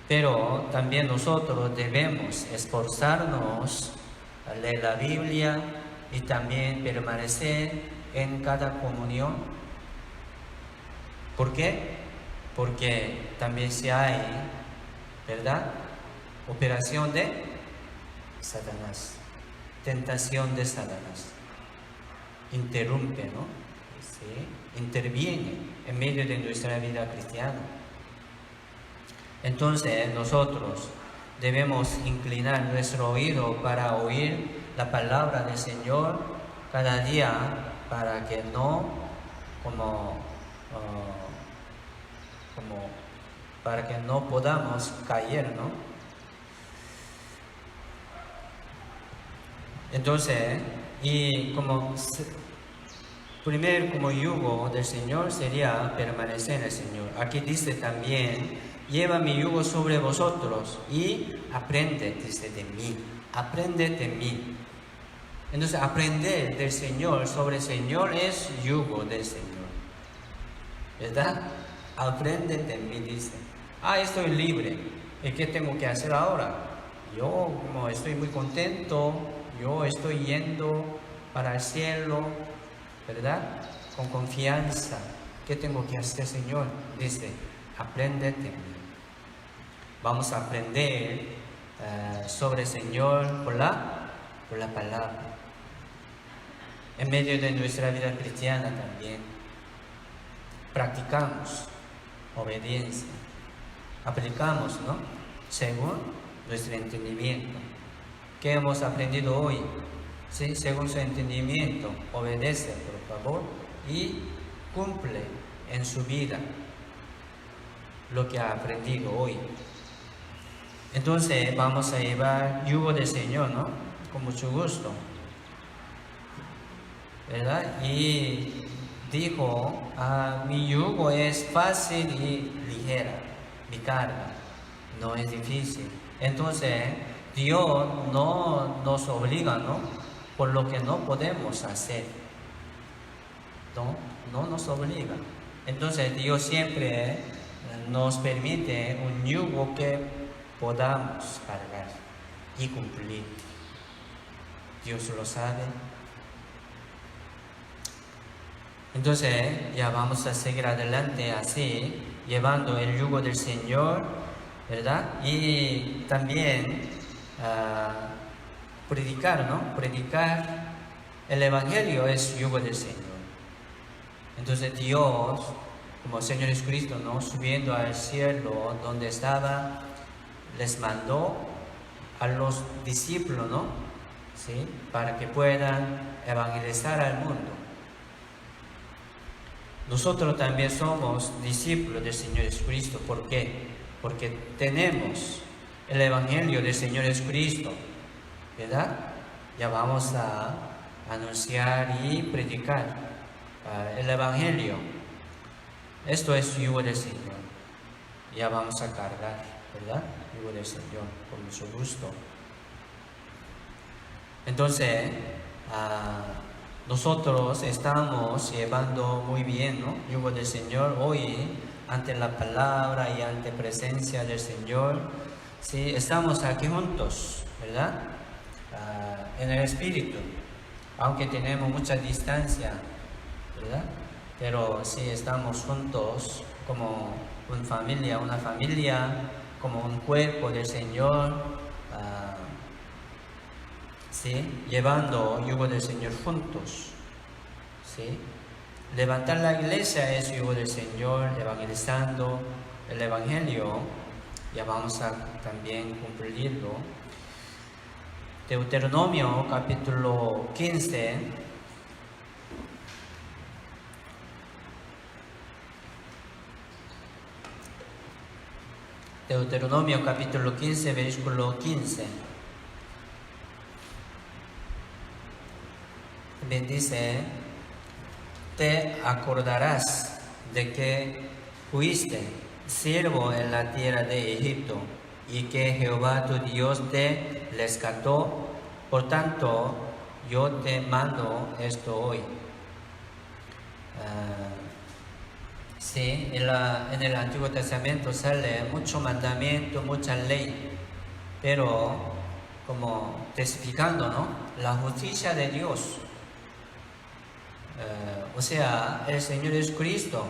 Pero también nosotros debemos esforzarnos a leer la Biblia y también permanecer en cada comunión. ¿Por qué? Porque también si hay, ¿verdad? Operación de Satanás, tentación de Satanás. Interrumpe, ¿no? ¿Sí? Interviene en medio de nuestra vida cristiana. Entonces nosotros debemos inclinar nuestro oído para oír la palabra del Señor cada día, para que no para que no podamos caer, ¿no? Entonces, y como yugo del Señor sería permanecer en el Señor. Aquí dice también, lleva mi yugo sobre vosotros y aprende, dice, de mí. Aprende de mí. Entonces, aprender del Señor sobre el Señor es yugo del Señor. ¿Verdad? Aprende de mí, dice. Estoy libre. ¿Y qué tengo que hacer ahora? Yo como estoy muy contento, yo estoy yendo para el cielo, ¿verdad? Con confianza. ¿Qué tengo que hacer, Señor? Dice, aprende de mí. Vamos a aprender sobre el Señor por la palabra. En medio de nuestra vida cristiana también practicamos obediencia. Aplicamos, ¿no? Según nuestro entendimiento. ¿Qué hemos aprendido hoy? ¿Sí? Según su entendimiento, obedece, por favor, y cumple en su vida lo que ha aprendido hoy. Entonces vamos a llevar yugo del Señor, ¿no? Con mucho gusto, ¿verdad? Y dijo, mi yugo es fácil y ligera, mi carga no es difícil. Entonces Dios no nos obliga, ¿no? Por lo que no podemos hacer. No nos obliga. Entonces Dios siempre nos permite un yugo que podamos cargar y cumplir. Dios lo sabe. Entonces ya vamos a seguir adelante así, llevando el yugo del Señor, ¿verdad? Y también predicar, ¿no? Predicar el Evangelio es yugo del Señor. Entonces Dios, como Señor Jesucristo, ¿no? Subiendo al cielo donde estaba, les mandó a los discípulos, ¿no? ¿Sí? Para que puedan evangelizar al mundo. Nosotros también somos discípulos del Señor Jesucristo. ¿Por qué? Porque tenemos el Evangelio del Señor Jesucristo, ¿verdad? Ya vamos a anunciar y predicar el Evangelio. Esto es yugo del Señor. Ya vamos a cargar, ¿verdad? Yugo del Señor, con mucho gusto. Entonces, nosotros estamos llevando muy bien, ¿no? Yugo del Señor hoy, ante la palabra y ante presencia del Señor. Sí, estamos aquí juntos, ¿verdad? En el Espíritu, aunque tenemos mucha distancia, ¿verdad? Pero sí estamos juntos como una familia, como un cuerpo del Señor, ¿sí? Llevando yugo del Señor juntos, ¿sí? Levantar la iglesia es yugo del Señor, evangelizando el Evangelio, ya vamos a también cumplirlo. Deuteronomio capítulo 15. Deuteronomio capítulo 15, versículo 15. Bendice: te acordarás de que fuiste siervo en la tierra de Egipto y que Jehová tu Dios te rescató. Por tanto, yo te mando esto hoy. Sí, en el Antiguo Testamento sale mucho mandamiento, mucha ley, pero como testificando, ¿no? La justicia de Dios. O sea, el Señor Jesucristo,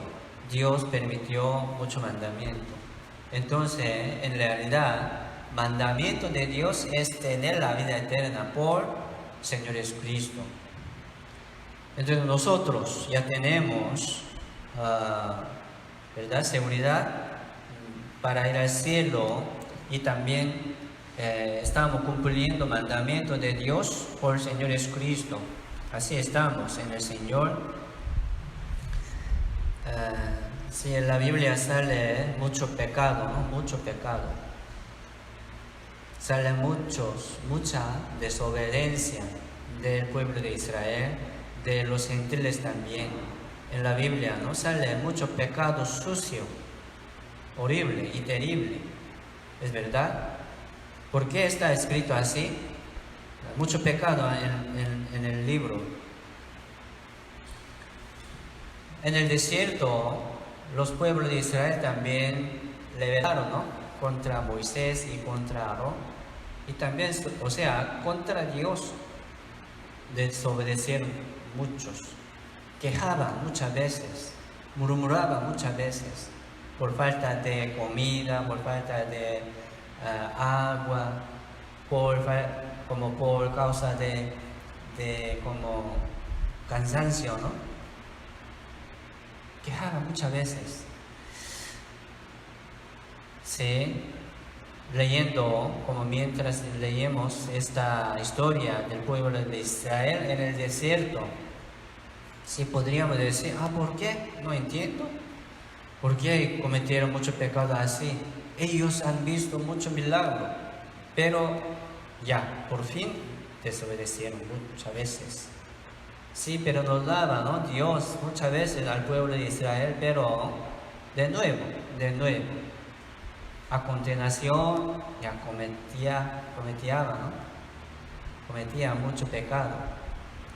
Dios permitió mucho mandamiento. Entonces, en realidad, mandamiento de Dios es tener la vida eterna por Señor Jesucristo. Entonces nosotros ya tenemos, ¿verdad?, seguridad para ir al cielo, y también estamos cumpliendo mandamiento de Dios por Señor Jesucristo. Así estamos en el Señor. Sí, en la Biblia sale mucho pecado, ¿no? Mucho pecado. Sale mucha desobediencia del pueblo de Israel, de los gentiles también. En la Biblia, ¿no? Sale mucho pecado sucio, horrible y terrible. ¿Es verdad? ¿Por qué está escrito así? Mucho pecado en el libro. En el desierto, los pueblos de Israel también rebelaron, ¿no?, contra Moisés y contra Aarón, y también, o sea, contra Dios desobedecieron muchos, quejaban muchas veces, murmuraban muchas veces por falta de comida, por falta de agua, por causa de como cansancio, ¿no? Quejaban muchas veces. Sí, mientras leemos esta historia del pueblo de Israel en el desierto, sí podríamos decir, ¿por qué? No entiendo. ¿Por qué cometieron mucho pecado así? Ellos han visto mucho milagro, pero ya, por fin desobedecieron muchas veces. Sí, pero nos daba, ¿no?, Dios muchas veces al pueblo de Israel, pero de nuevo, a continuación ya cometía mucho pecado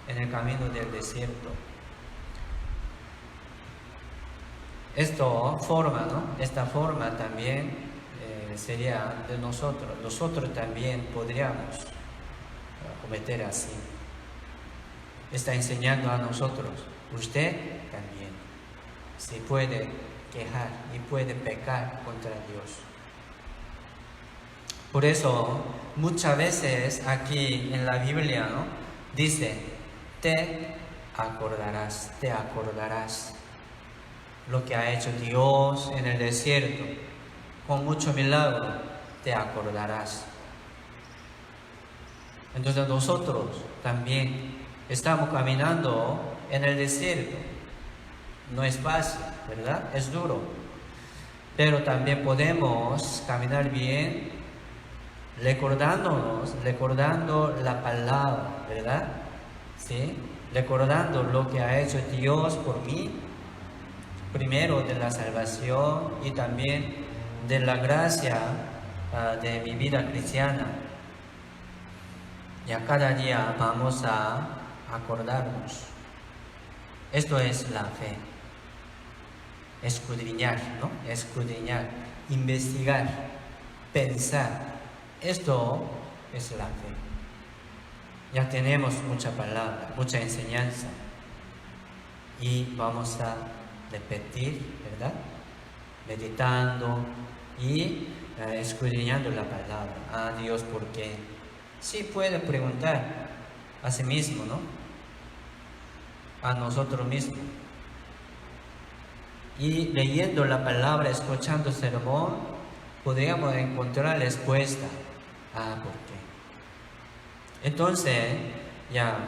en el camino del desierto. Esta forma, ¿no? Esta forma también sería de nosotros. Nosotros también podríamos cometer así. Está enseñando a nosotros. Usted también se puede quejar y puede pecar contra Dios. Por eso, muchas veces aquí en la Biblia, ¿no? Dice, te acordarás lo que ha hecho Dios en el desierto, con mucho milagro, te acordarás. Entonces nosotros también estamos caminando en el desierto. No es fácil, ¿verdad? Es duro. Pero también podemos caminar bien recordando la palabra, ¿verdad? ¿Sí? Recordando lo que ha hecho Dios por mí, primero de la salvación y también de la gracia de mi vida cristiana. Y a cada día vamos a acordarnos. Esto es la fe. Escudriñar, ¿no? Escudriñar, investigar, pensar. Esto es la fe. Ya tenemos mucha palabra, mucha enseñanza. Y vamos a repetir, ¿verdad? Meditando y escudriñando la palabra. Ah, Dios, ¿por qué? Sí puede preguntar a sí mismo, ¿no? A nosotros mismos. Y leyendo la palabra, escuchando el sermón, podríamos encontrar respuesta. Ah, ¿por qué? Entonces, ya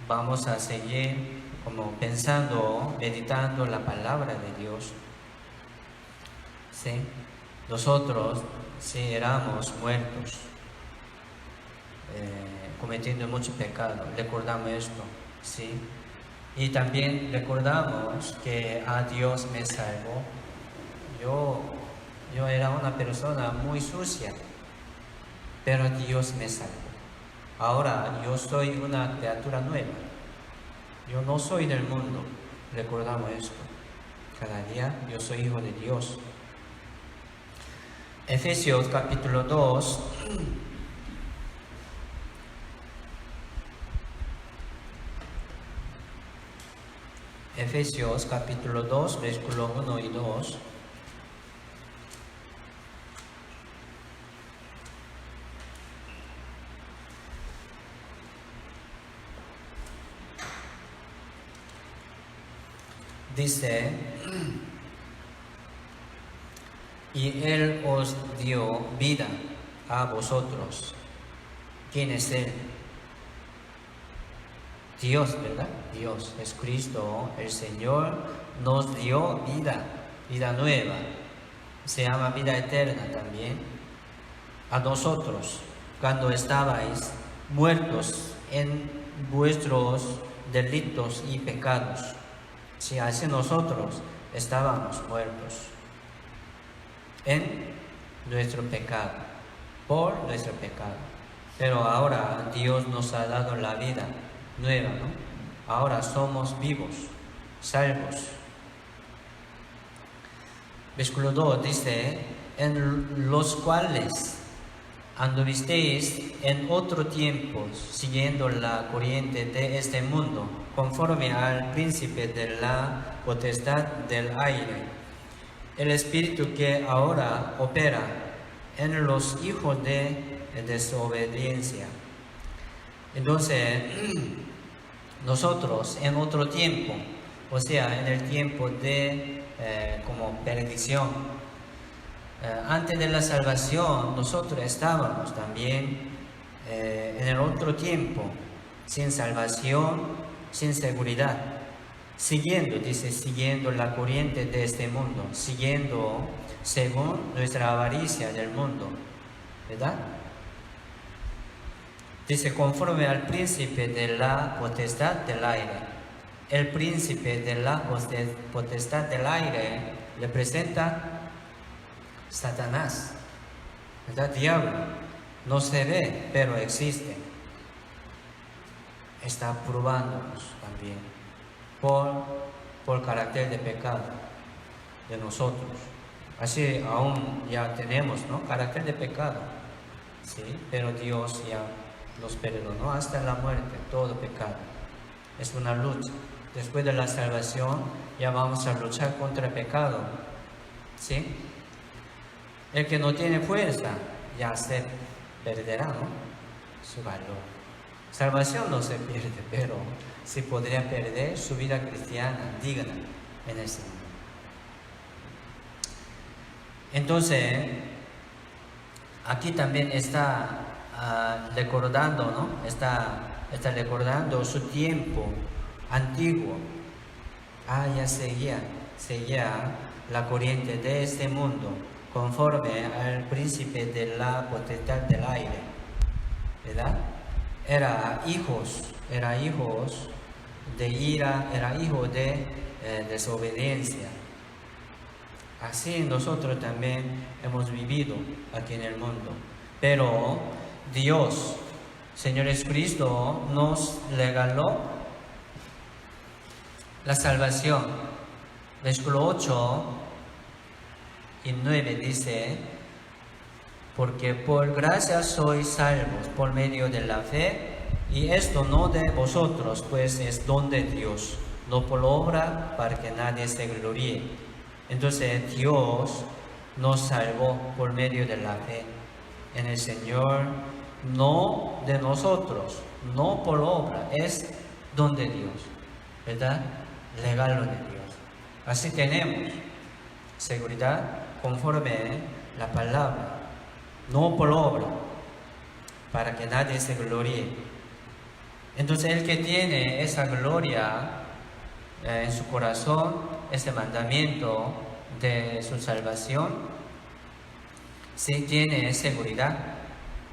vamos a seguir como pensando, meditando la palabra de Dios. ¿Sí? Nosotros, si éramos muertos, cometiendo mucho pecado, recordamos esto, ¿sí? Y también recordamos que a Dios me salvó. Yo era una persona muy sucia, pero Dios me salvó. Ahora yo soy una criatura nueva. Yo no soy del mundo. Recordamos esto. Cada día yo soy hijo de Dios. Efesios capítulo 2. Efesios capítulo 2, versículo 1 y 2. Dice, y Él os dio vida a vosotros. ¿Quién es Él? Dios, ¿verdad? Dios, es Cristo, el Señor nos dio vida nueva. Se llama vida eterna también. A nosotros, cuando estabais muertos en vuestros delitos y pecados. Si así nosotros estábamos muertos en nuestro pecado, por nuestro pecado. Pero ahora Dios nos ha dado la vida nueva, ¿no? Ahora somos vivos, salvos. Versículo 2 dice, en los cuales anduvisteis en otro tiempo, siguiendo la corriente de este mundo, conforme al príncipe de la potestad del aire, el espíritu que ahora opera en los hijos de desobediencia. Entonces, nosotros en otro tiempo, o sea, en el tiempo de como perdición, antes de la salvación, nosotros estábamos también en el otro tiempo, sin salvación, sin seguridad, siguiendo la corriente de este mundo, siguiendo según nuestra avaricia del mundo, ¿verdad? Dice, conforme al príncipe de la potestad del aire. El príncipe de la potestad del aire representa Satanás, ¿verdad? Diablo. No se ve, pero existe. Está probándonos también por carácter de pecado. de nosotros. Así aún ya tenemos, ¿no?, carácter de pecado, ¿sí? Pero Dios ya nos perdonó hasta la muerte, todo pecado. Es una lucha. Después de la salvación ya vamos a luchar contra el pecado, ¿sí? El que no tiene fuerza ya se perderá, ¿no?, su valor. Salvación no se pierde, pero sí podría perder su vida cristiana digna en el Señor. Entonces, aquí también está recordando, ¿no?, está recordando su tiempo antiguo. Ya seguía la corriente de este mundo, conforme al príncipe de la potestad del aire, ¿verdad? Era hijos de ira, era hijo de desobediencia. Así nosotros también hemos vivido aquí en el mundo. Pero Dios, Señor Jesucristo, nos regaló la salvación. Versículo 8 y 9 dice: porque por gracia sois salvos por medio de la fe, y esto no de vosotros, pues es don de Dios, no por obra, para que nadie se gloríe. Entonces Dios nos salvó por medio de la fe en el Señor, no de nosotros, no por obra, es don de Dios, ¿verdad? Regalo de Dios. Así tenemos seguridad conforme la palabra, no por obra, para que nadie se gloríe. Entonces el que tiene esa gloria en su corazón, ese mandamiento de su salvación, sí tiene seguridad,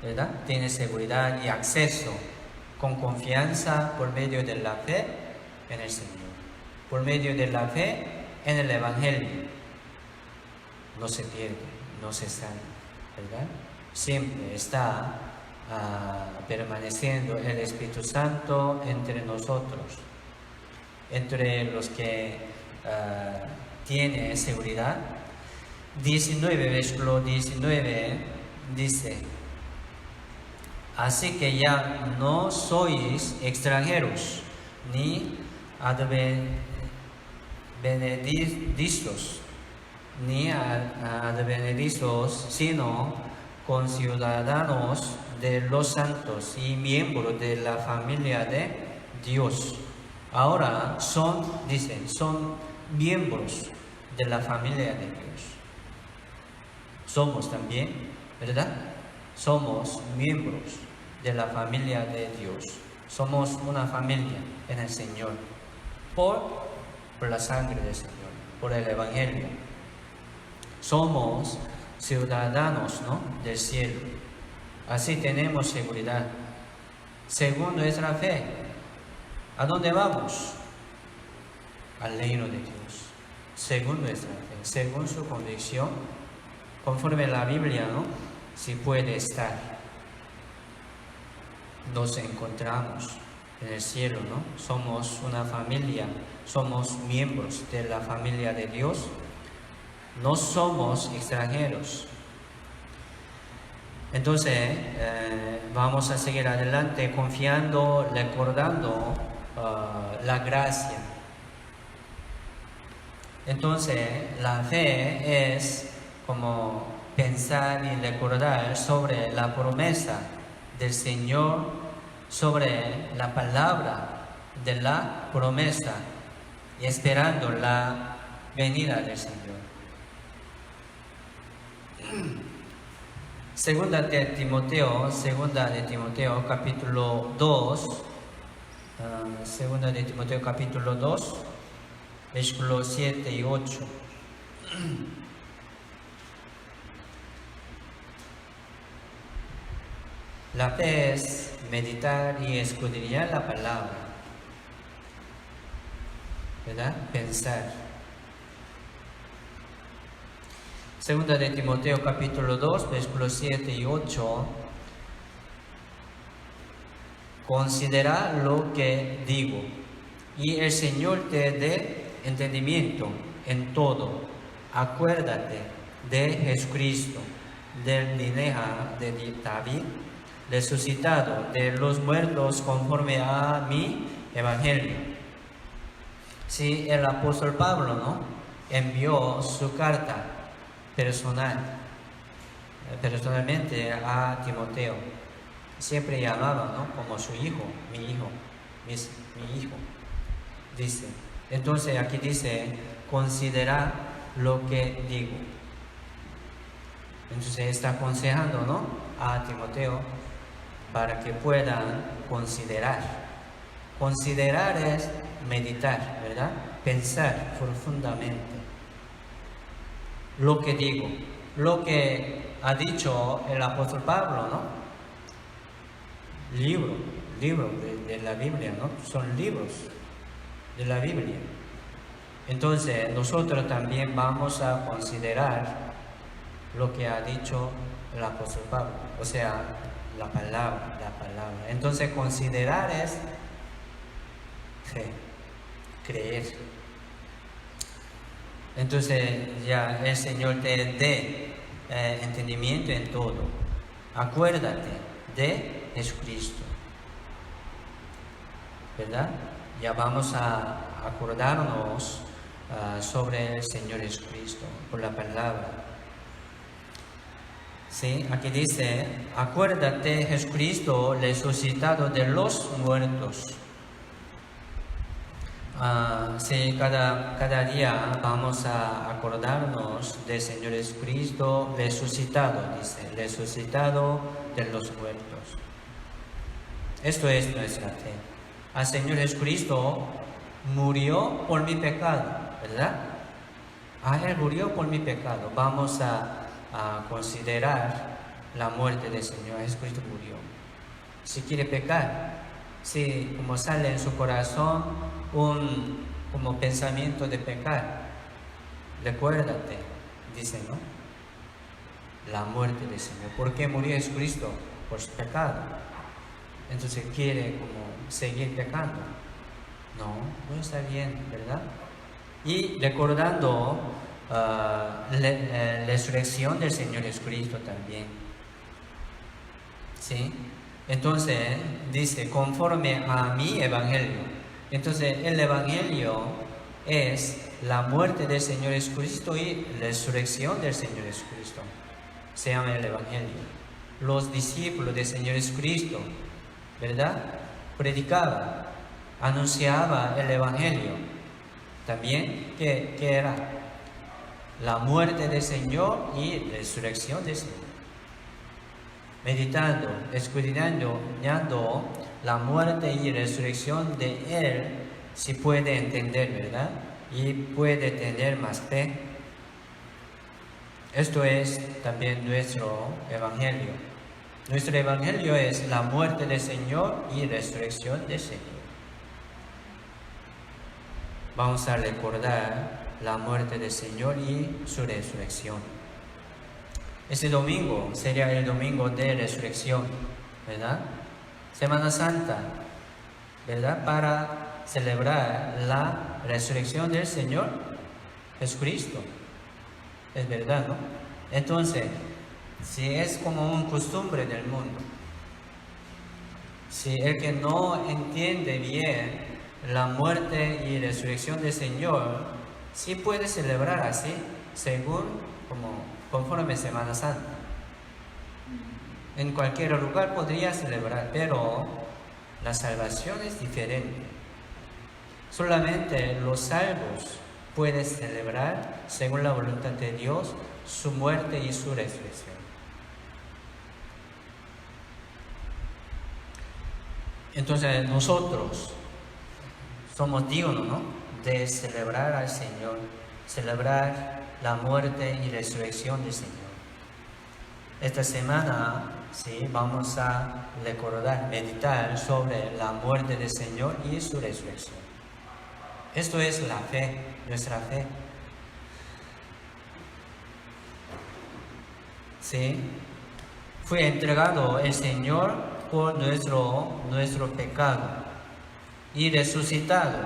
¿verdad? Tiene seguridad y acceso con confianza por medio de la fe en el Señor, por medio de la fe en el Evangelio. No se pierde, no se salva, ¿verdad? Siempre está permaneciendo el Espíritu Santo entre nosotros, entre los que tienen seguridad. 19, versículo 19 dice: así que ya no sois extranjeros ni advenedizos, sino conciudadanos de los santos y miembros de la familia de Dios. Ahora son miembros de la familia de Dios. Somos también, ¿verdad? Somos miembros de la familia de Dios. Somos una familia en el Señor por la sangre del Señor, por el Evangelio. Somos ciudadanos, ¿no?, del cielo. Así tenemos seguridad. Según nuestra fe, ¿a dónde vamos? Al reino de Dios. Según nuestra fe, según su convicción, conforme la Biblia, ¿no?, si puede estar. Nos encontramos en el cielo, ¿no? Somos una familia, somos miembros de la familia de Dios. No somos extranjeros. Entonces, vamos a seguir adelante confiando, recordando la gracia. Entonces, la fe es como pensar y recordar sobre la promesa del Señor, sobre la palabra de la promesa y esperando la venida del Señor. Segunda de Timoteo capítulo 2, Segunda de Timoteo capítulo 2, versículos 7 y 8. La fe es meditar y escudriñar la palabra, ¿verdad? Pensar. Segunda de Timoteo capítulo 2, versículos 7 y 8. Considera lo que digo, y el Señor te dé entendimiento en todo. acuérdate de Jesucristo, del linaje de David, resucitado de los muertos conforme a mi evangelio. Sí, el apóstol Pablo, ¿no?, envió su carta personalmente a Timoteo. Siempre llamaba, ¿no?, como su hijo, mi hijo. Dice. Entonces aquí dice, considera lo que digo. Entonces está aconsejando, ¿no?, a Timoteo para que puedan considerar. Considerar es meditar, ¿verdad? Pensar profundamente. Lo que digo, lo que ha dicho el apóstol Pablo, ¿no? Libros de la Biblia, ¿no? Son libros de la Biblia. Entonces nosotros también vamos a considerar lo que ha dicho el apóstol Pablo, o sea, la palabra. Entonces considerar es creer. Entonces ya el Señor te dé entendimiento en todo. Acuérdate de Jesucristo, ¿verdad? Ya vamos a acordarnos sobre el Señor Jesucristo por la palabra. Sí, aquí dice, acuérdate Jesucristo resucitado de los muertos. Sí, cada día vamos a acordarnos del Señor Jesucristo resucitado, dice, resucitado de los muertos. Esto es nuestra fe. El Señor Jesucristo murió por mi pecado, ¿verdad? Él murió por mi pecado. Vamos a considerar la muerte del Señor. Jesucristo murió. Si quiere pecar, si como sale en su corazón como pensamiento de pecar, recuérdate, dice, ¿no?, la muerte del Señor. ¿Por qué murió Jesucristo? Por su pecado. Entonces quiere como seguir pecando. No está bien, ¿verdad? Y recordando la resurrección del Señor Jesucristo también. ¿Sí? Entonces dice, conforme a mi evangelio. Entonces el evangelio es la muerte del Señor Jesucristo y la resurrección del Señor Jesucristo. Se llama el evangelio. Los discípulos del Señor Jesucristo, ¿verdad?, predicaban, anunciaban el evangelio. También, ¿qué era? La muerte del Señor y la resurrección del Señor. Meditando, escudriñando la muerte y resurrección de Él, si puede entender, ¿verdad? Y puede tener más fe. Esto es también nuestro evangelio. Nuestro evangelio es la muerte del Señor y resurrección del Señor. Vamos a recordar la muerte del Señor y su resurrección. Este domingo sería el domingo de resurrección, ¿verdad? Semana Santa, ¿verdad? Para celebrar la resurrección del Señor Jesucristo. Es verdad, ¿no? Entonces, si es como una costumbre del mundo, si el que no entiende bien la muerte y resurrección del Señor, sí puede celebrar así, conforme Semana Santa. En cualquier lugar podría celebrar, pero la salvación es diferente. Solamente los salvos pueden celebrar, según la voluntad de Dios, su muerte y su resurrección. Entonces nosotros somos dignos, ¿no?, de celebrar al Señor, celebrar la muerte y resurrección del Señor. Esta semana, sí, vamos a recordar, meditar sobre la muerte del Señor y su resurrección. Esto es la fe, nuestra fe. Sí, fue entregado el Señor por nuestro pecado y resucitado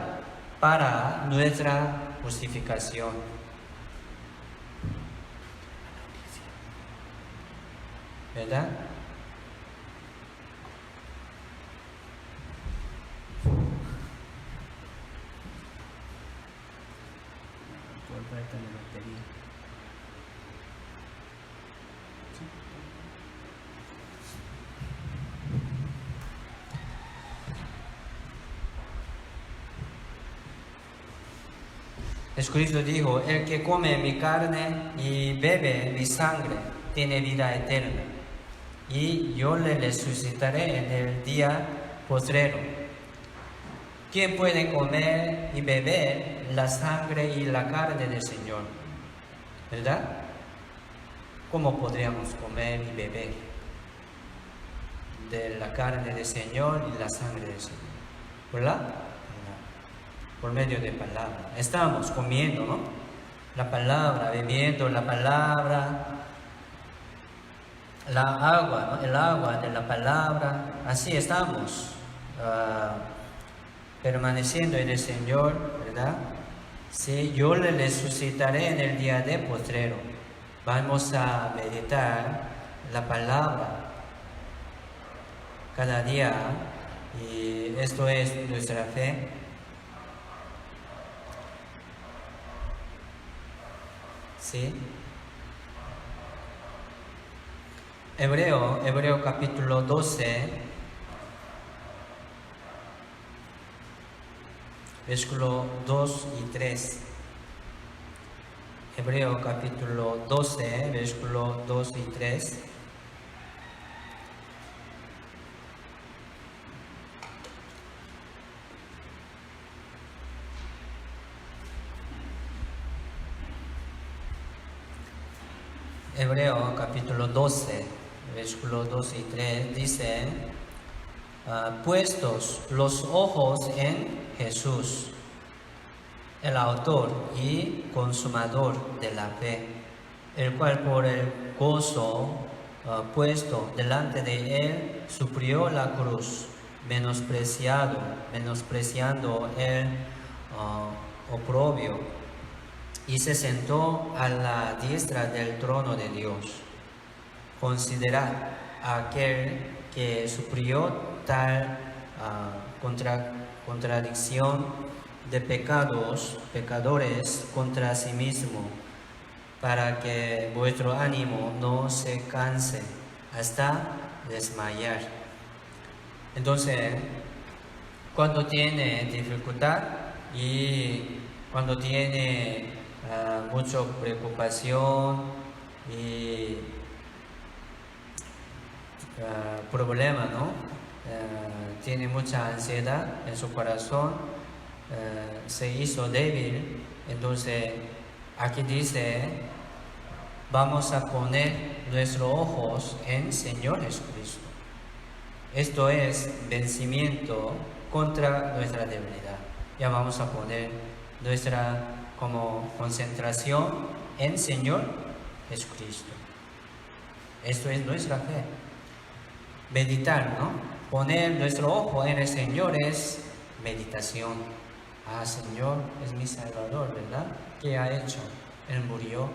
para nuestra justificación. ¿verdad? Jesucristo dijo, el que come mi carne y bebe mi sangre tiene vida eterna, y yo le resucitaré en el día postrero. ¿Quién puede comer y beber la sangre y la carne del Señor? ¿Verdad? ¿Cómo podríamos comer y beber de la carne del Señor y la sangre del Señor? ¿Verdad? Por medio de palabra. Estamos comiendo, ¿no? La palabra, bebiendo la palabra, la agua, ¿no? El agua de la palabra. Así estamos permaneciendo en el Señor, ¿verdad? Sí, yo le resucitaré en el día de postrero. Vamos a meditar la palabra cada día, y esto es nuestra fe. ¿Sí? Hebreo capítulo 12, versículo 2 y 3. Hebreo capítulo 12, versículo 2 y 3. Hebreo capítulo 12, versículo 2 y 3 dice, puestos los ojos en Jesús, el autor y consumador de la fe, el cual por el gozo puesto delante de él sufrió la cruz, menospreciando el oprobio, y se sentó a la diestra del trono de Dios. Considerad a aquel que sufrió tal contradicción de pecadores contra sí mismo, para que vuestro ánimo no se canse hasta desmayar. Entonces, cuando tiene dificultad y cuando tiene mucha preocupación y problema, ¿no? Tiene mucha ansiedad en su corazón, se hizo débil. Entonces aquí dice, vamos a poner nuestros ojos en Señor Jesucristo. Esto es vencimiento contra nuestra debilidad. Ya vamos a poner nuestra como concentración en Señor Jesucristo. Esto es nuestra fe. Meditar, ¿no? Poner nuestro ojo en el Señor es meditación. Señor es mi Salvador, ¿verdad? ¿Qué ha hecho? Él murió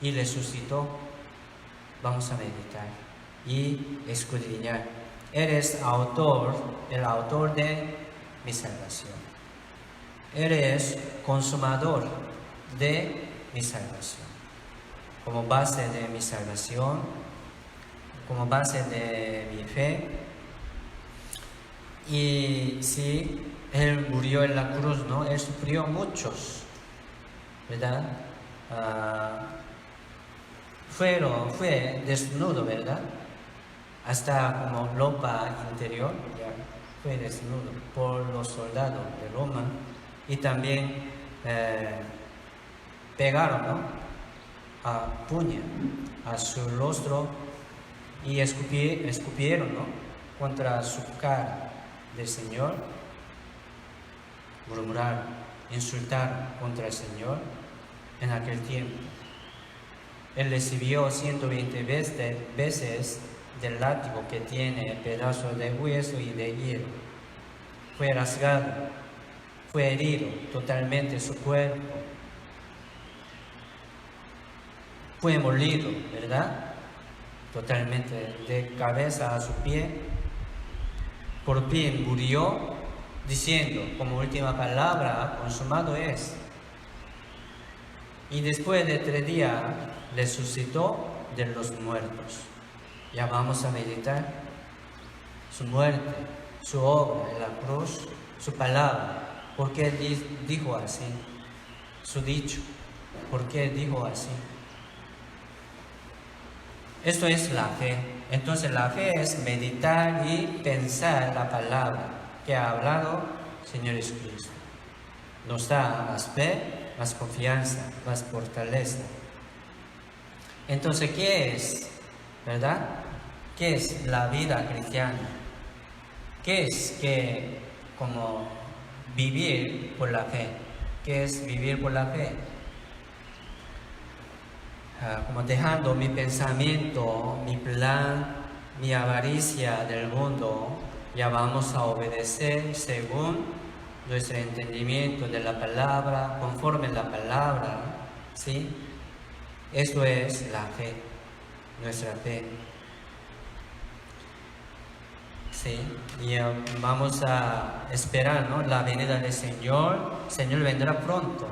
y resucitó. Vamos a meditar y escudriñar. Eres el autor de mi salvación. Eres consumador de mi salvación. Como base de mi salvación, como base de mi fe. Y sí, Él murió en la cruz, ¿no? Él sufrió muchos, ¿verdad? Fue desnudo, ¿verdad? Hasta como ropa interior, ya fue desnudo por los soldados de Roma. Y también pegaron, ¿no? A puño a su rostro y escupieron, ¿no? Contra su cara del Señor. Murmuraron, insultaron contra el Señor en aquel tiempo. Él recibió 120 veces del látigo que tiene pedazos de hueso y de hierro. Fue rasgado. Fue herido totalmente su cuerpo. Fue molido, ¿verdad? totalmente de cabeza a su pie. Por fin murió, diciendo como última palabra, consumado es. Y después de 3 días resucitó de los muertos. Ya vamos a meditar su muerte, su obra en la cruz, su palabra. ¿Por qué dijo así? Su dicho. ¿Por qué dijo así? Esto es la fe. Entonces la fe es meditar y pensar la palabra que ha hablado Señor Jesucristo. Nos da más fe, más confianza, más fortaleza. Entonces, ¿qué es? ¿Verdad? ¿Qué es la vida cristiana? ¿Qué es que como vivir por la fe? ¿Qué es vivir por la fe? Como dejando mi pensamiento, mi plan, mi avaricia del mundo, ya vamos a obedecer según nuestro entendimiento de la palabra, conforme la palabra, ¿sí? Eso es la fe, nuestra fe. Sí, y vamos a esperar, ¿no?, la venida del Señor. El Señor vendrá pronto.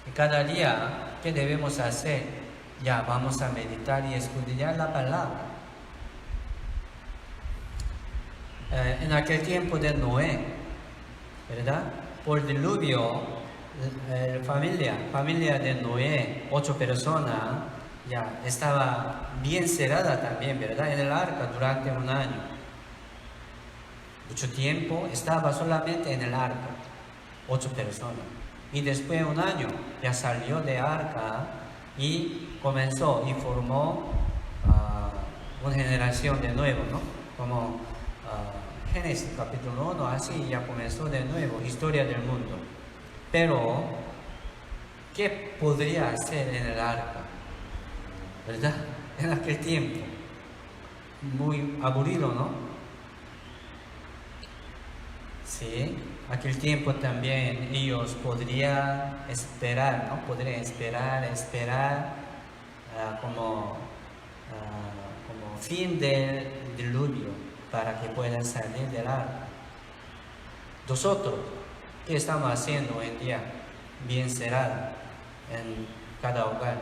Y cada día, ¿qué debemos hacer? Ya vamos a meditar y escudriñar la palabra. En aquel tiempo de Noé, ¿verdad? Por diluvio, familia de Noé, 8 personas, ya estaba bien cerrada también, ¿verdad? En el arca durante 1 año. Mucho tiempo estaba solamente en el arca, 8 personas. Y después de 1 año ya salió de arca y comenzó y formó una generación de nuevo, ¿no? Como Génesis capítulo 1, así ya comenzó de nuevo, historia del mundo. Pero, ¿qué podría hacer en el arca? ¿Verdad? En aquel tiempo. Muy aburrido, ¿no? Sí, aquel tiempo también ellos podrían esperar, ¿no? Podrían esperar como fin del diluvio para que puedan salir del arca. Nosotros, ¿qué estamos haciendo hoy en día? Bien cerrado en cada hogar.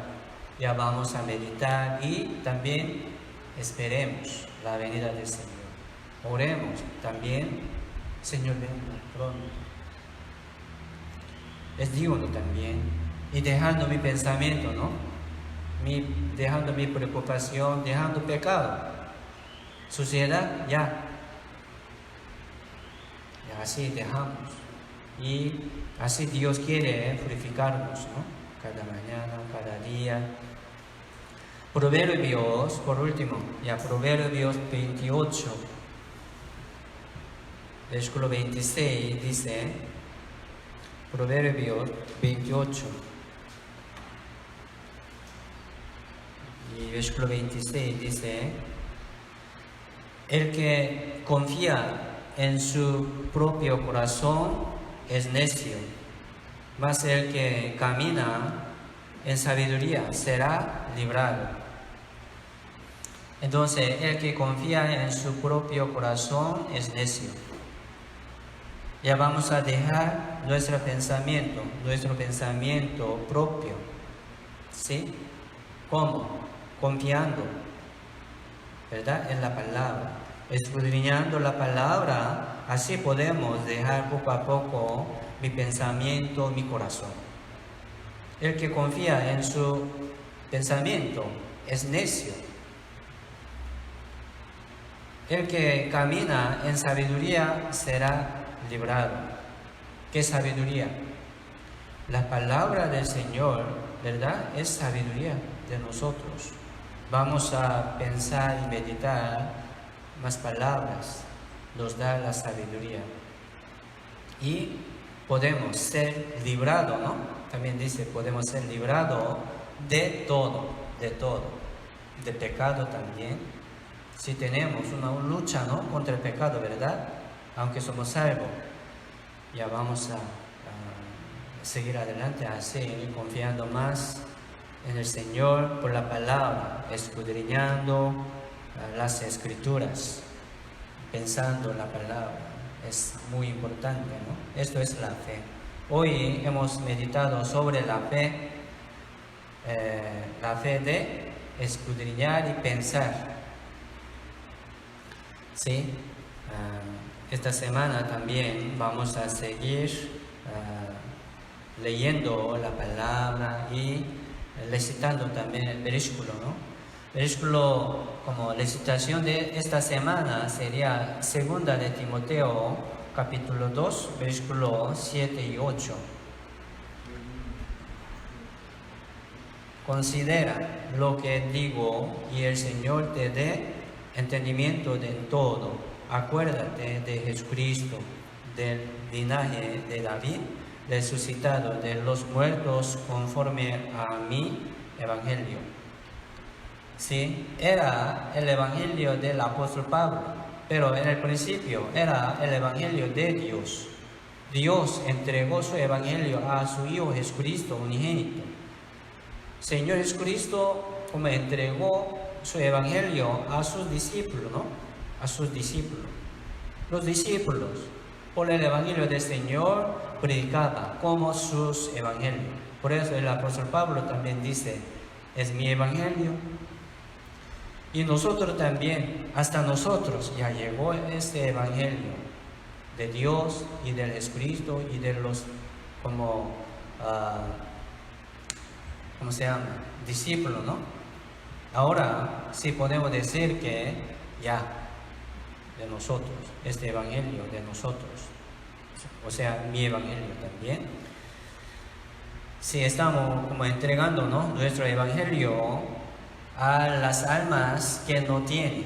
Ya vamos a meditar y también esperemos la venida del Señor. Oremos también, Señor, venga pronto. Es digno también. Y dejando mi pensamiento, ¿no? Dejando mi preocupación, dejando pecado, suciedad, ya así dejamos. Y así Dios quiere purificarnos, ¿no? Cada mañana, cada día. Proverbios, por último, Proverbios 28, versículo 26 dice, Proverbios 28, y versículo 26 dice, el que confía en su propio corazón es necio, mas el que camina en sabiduría será librado. Entonces, el que confía en su propio corazón es necio. Ya vamos a dejar nuestro pensamiento propio, ¿sí? ¿Cómo? Confiando, ¿verdad?, en la palabra, escudriñando la palabra. Así podemos dejar poco a poco mi pensamiento, mi corazón. El que confía en su pensamiento es necio. El que camina en sabiduría será librado. ¿Qué sabiduría? La palabra del Señor, ¿verdad?, es sabiduría de nosotros. Vamos a pensar y meditar más palabras, nos da la sabiduría. Y podemos ser librados, ¿no? También dice, podemos ser librados de todo, de pecado también. Si tenemos una lucha, ¿no?, contra el pecado, ¿verdad?, aunque somos salvos, ya vamos a seguir adelante así, confiando más en el Señor por la palabra, escudriñando las escrituras, pensando la palabra. Es muy importante, ¿no? Esto es la fe. Hoy hemos meditado sobre la fe de escudriñar y pensar. ¿Sí? Esta semana también vamos a seguir leyendo la palabra y recitando también el versículo, ¿no? Versículo como recitación de esta semana sería 2 de Timoteo, capítulo 2, versículo 7 y 8. Considera lo que digo y el Señor te dé entendimiento de todo. Acuérdate de Jesucristo, del linaje de David, resucitado de los muertos conforme a mi evangelio. Sí, era el evangelio del apóstol Pablo, pero en el principio era el evangelio de Dios. Dios entregó su evangelio a su Hijo Jesucristo unigénito. Señor Jesucristo como entregó su evangelio a sus discípulos, ¿no? A sus discípulos. Los discípulos, por el evangelio del Señor, predicaban como sus evangelios. Por eso el apóstol Pablo también dice, es mi evangelio. Y nosotros también, hasta nosotros ya llegó este evangelio de Dios y del Jesucristo y de los como ¿cómo se llama? Discípulos, ¿no? Ahora sí podemos decir que ya de nosotros, este evangelio de nosotros, o sea, mi evangelio también. Si estamos como entregando, ¿no?, nuestro evangelio a las almas que no tienen,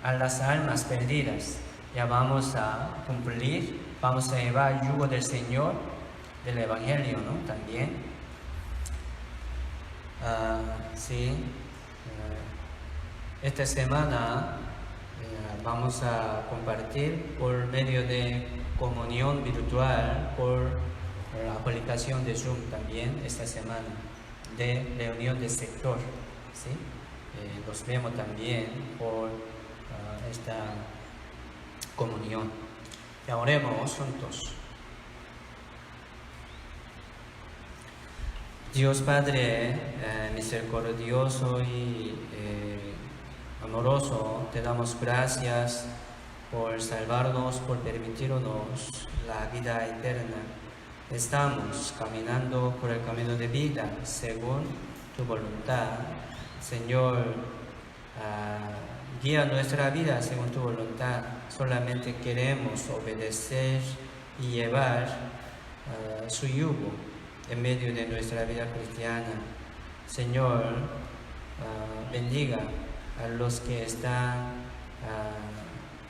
a las almas perdidas, ya vamos a cumplir, vamos a llevar el yugo del Señor, del evangelio, ¿no? También. Esta semana vamos a compartir por medio de comunión virtual, por la aplicación de Zoom también esta semana, de reunión de sector, ¿sí? Los vemos también por esta comunión. Y oremos juntos. Dios Padre misericordioso y amoroso, te damos gracias por salvarnos, por permitirnos la vida eterna. Estamos caminando por el camino de vida según tu voluntad. Señor, guía nuestra vida según tu voluntad. Solamente queremos obedecer y llevar su yugo en medio de nuestra vida cristiana. Señor, bendiga a los que están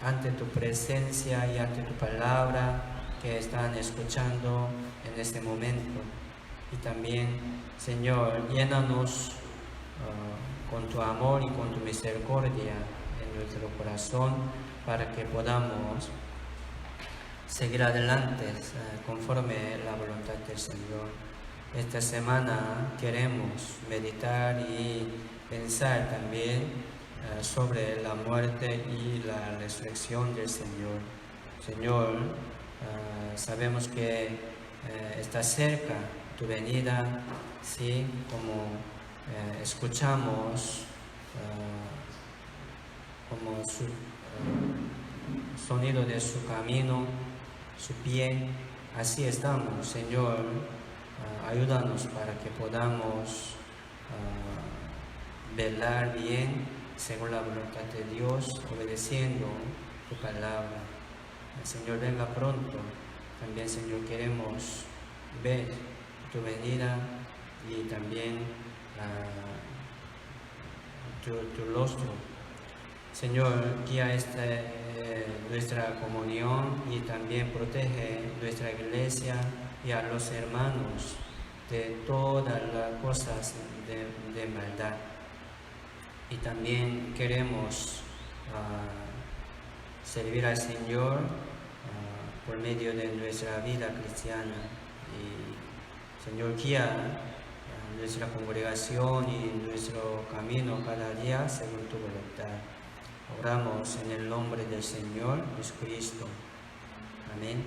ante tu presencia y ante tu palabra, que están escuchando en este momento. Y también, Señor, llénanos con tu amor y con tu misericordia en nuestro corazón, para que podamos seguir adelante conforme la voluntad del Señor. Esta semana queremos meditar y pensar también sobre la muerte y la resurrección del Señor. Señor, sabemos que está cerca tu venida, ¿sí? Como escuchamos como su sonido de su camino, su pie, así estamos. Señor, ayúdanos para que podamos velar bien según la voluntad de Dios, obedeciendo tu palabra. Señor, venga pronto. También, Señor, queremos ver tu venida y también tu rostro. Señor, guía nuestra comunión y también protege nuestra iglesia y a los hermanos de todas las cosas de maldad. Y también queremos servir al Señor por medio de nuestra vida cristiana. Y Señor, guía nuestra congregación y nuestro camino cada día según tu voluntad. Oramos en el nombre del Señor Jesucristo. Amén.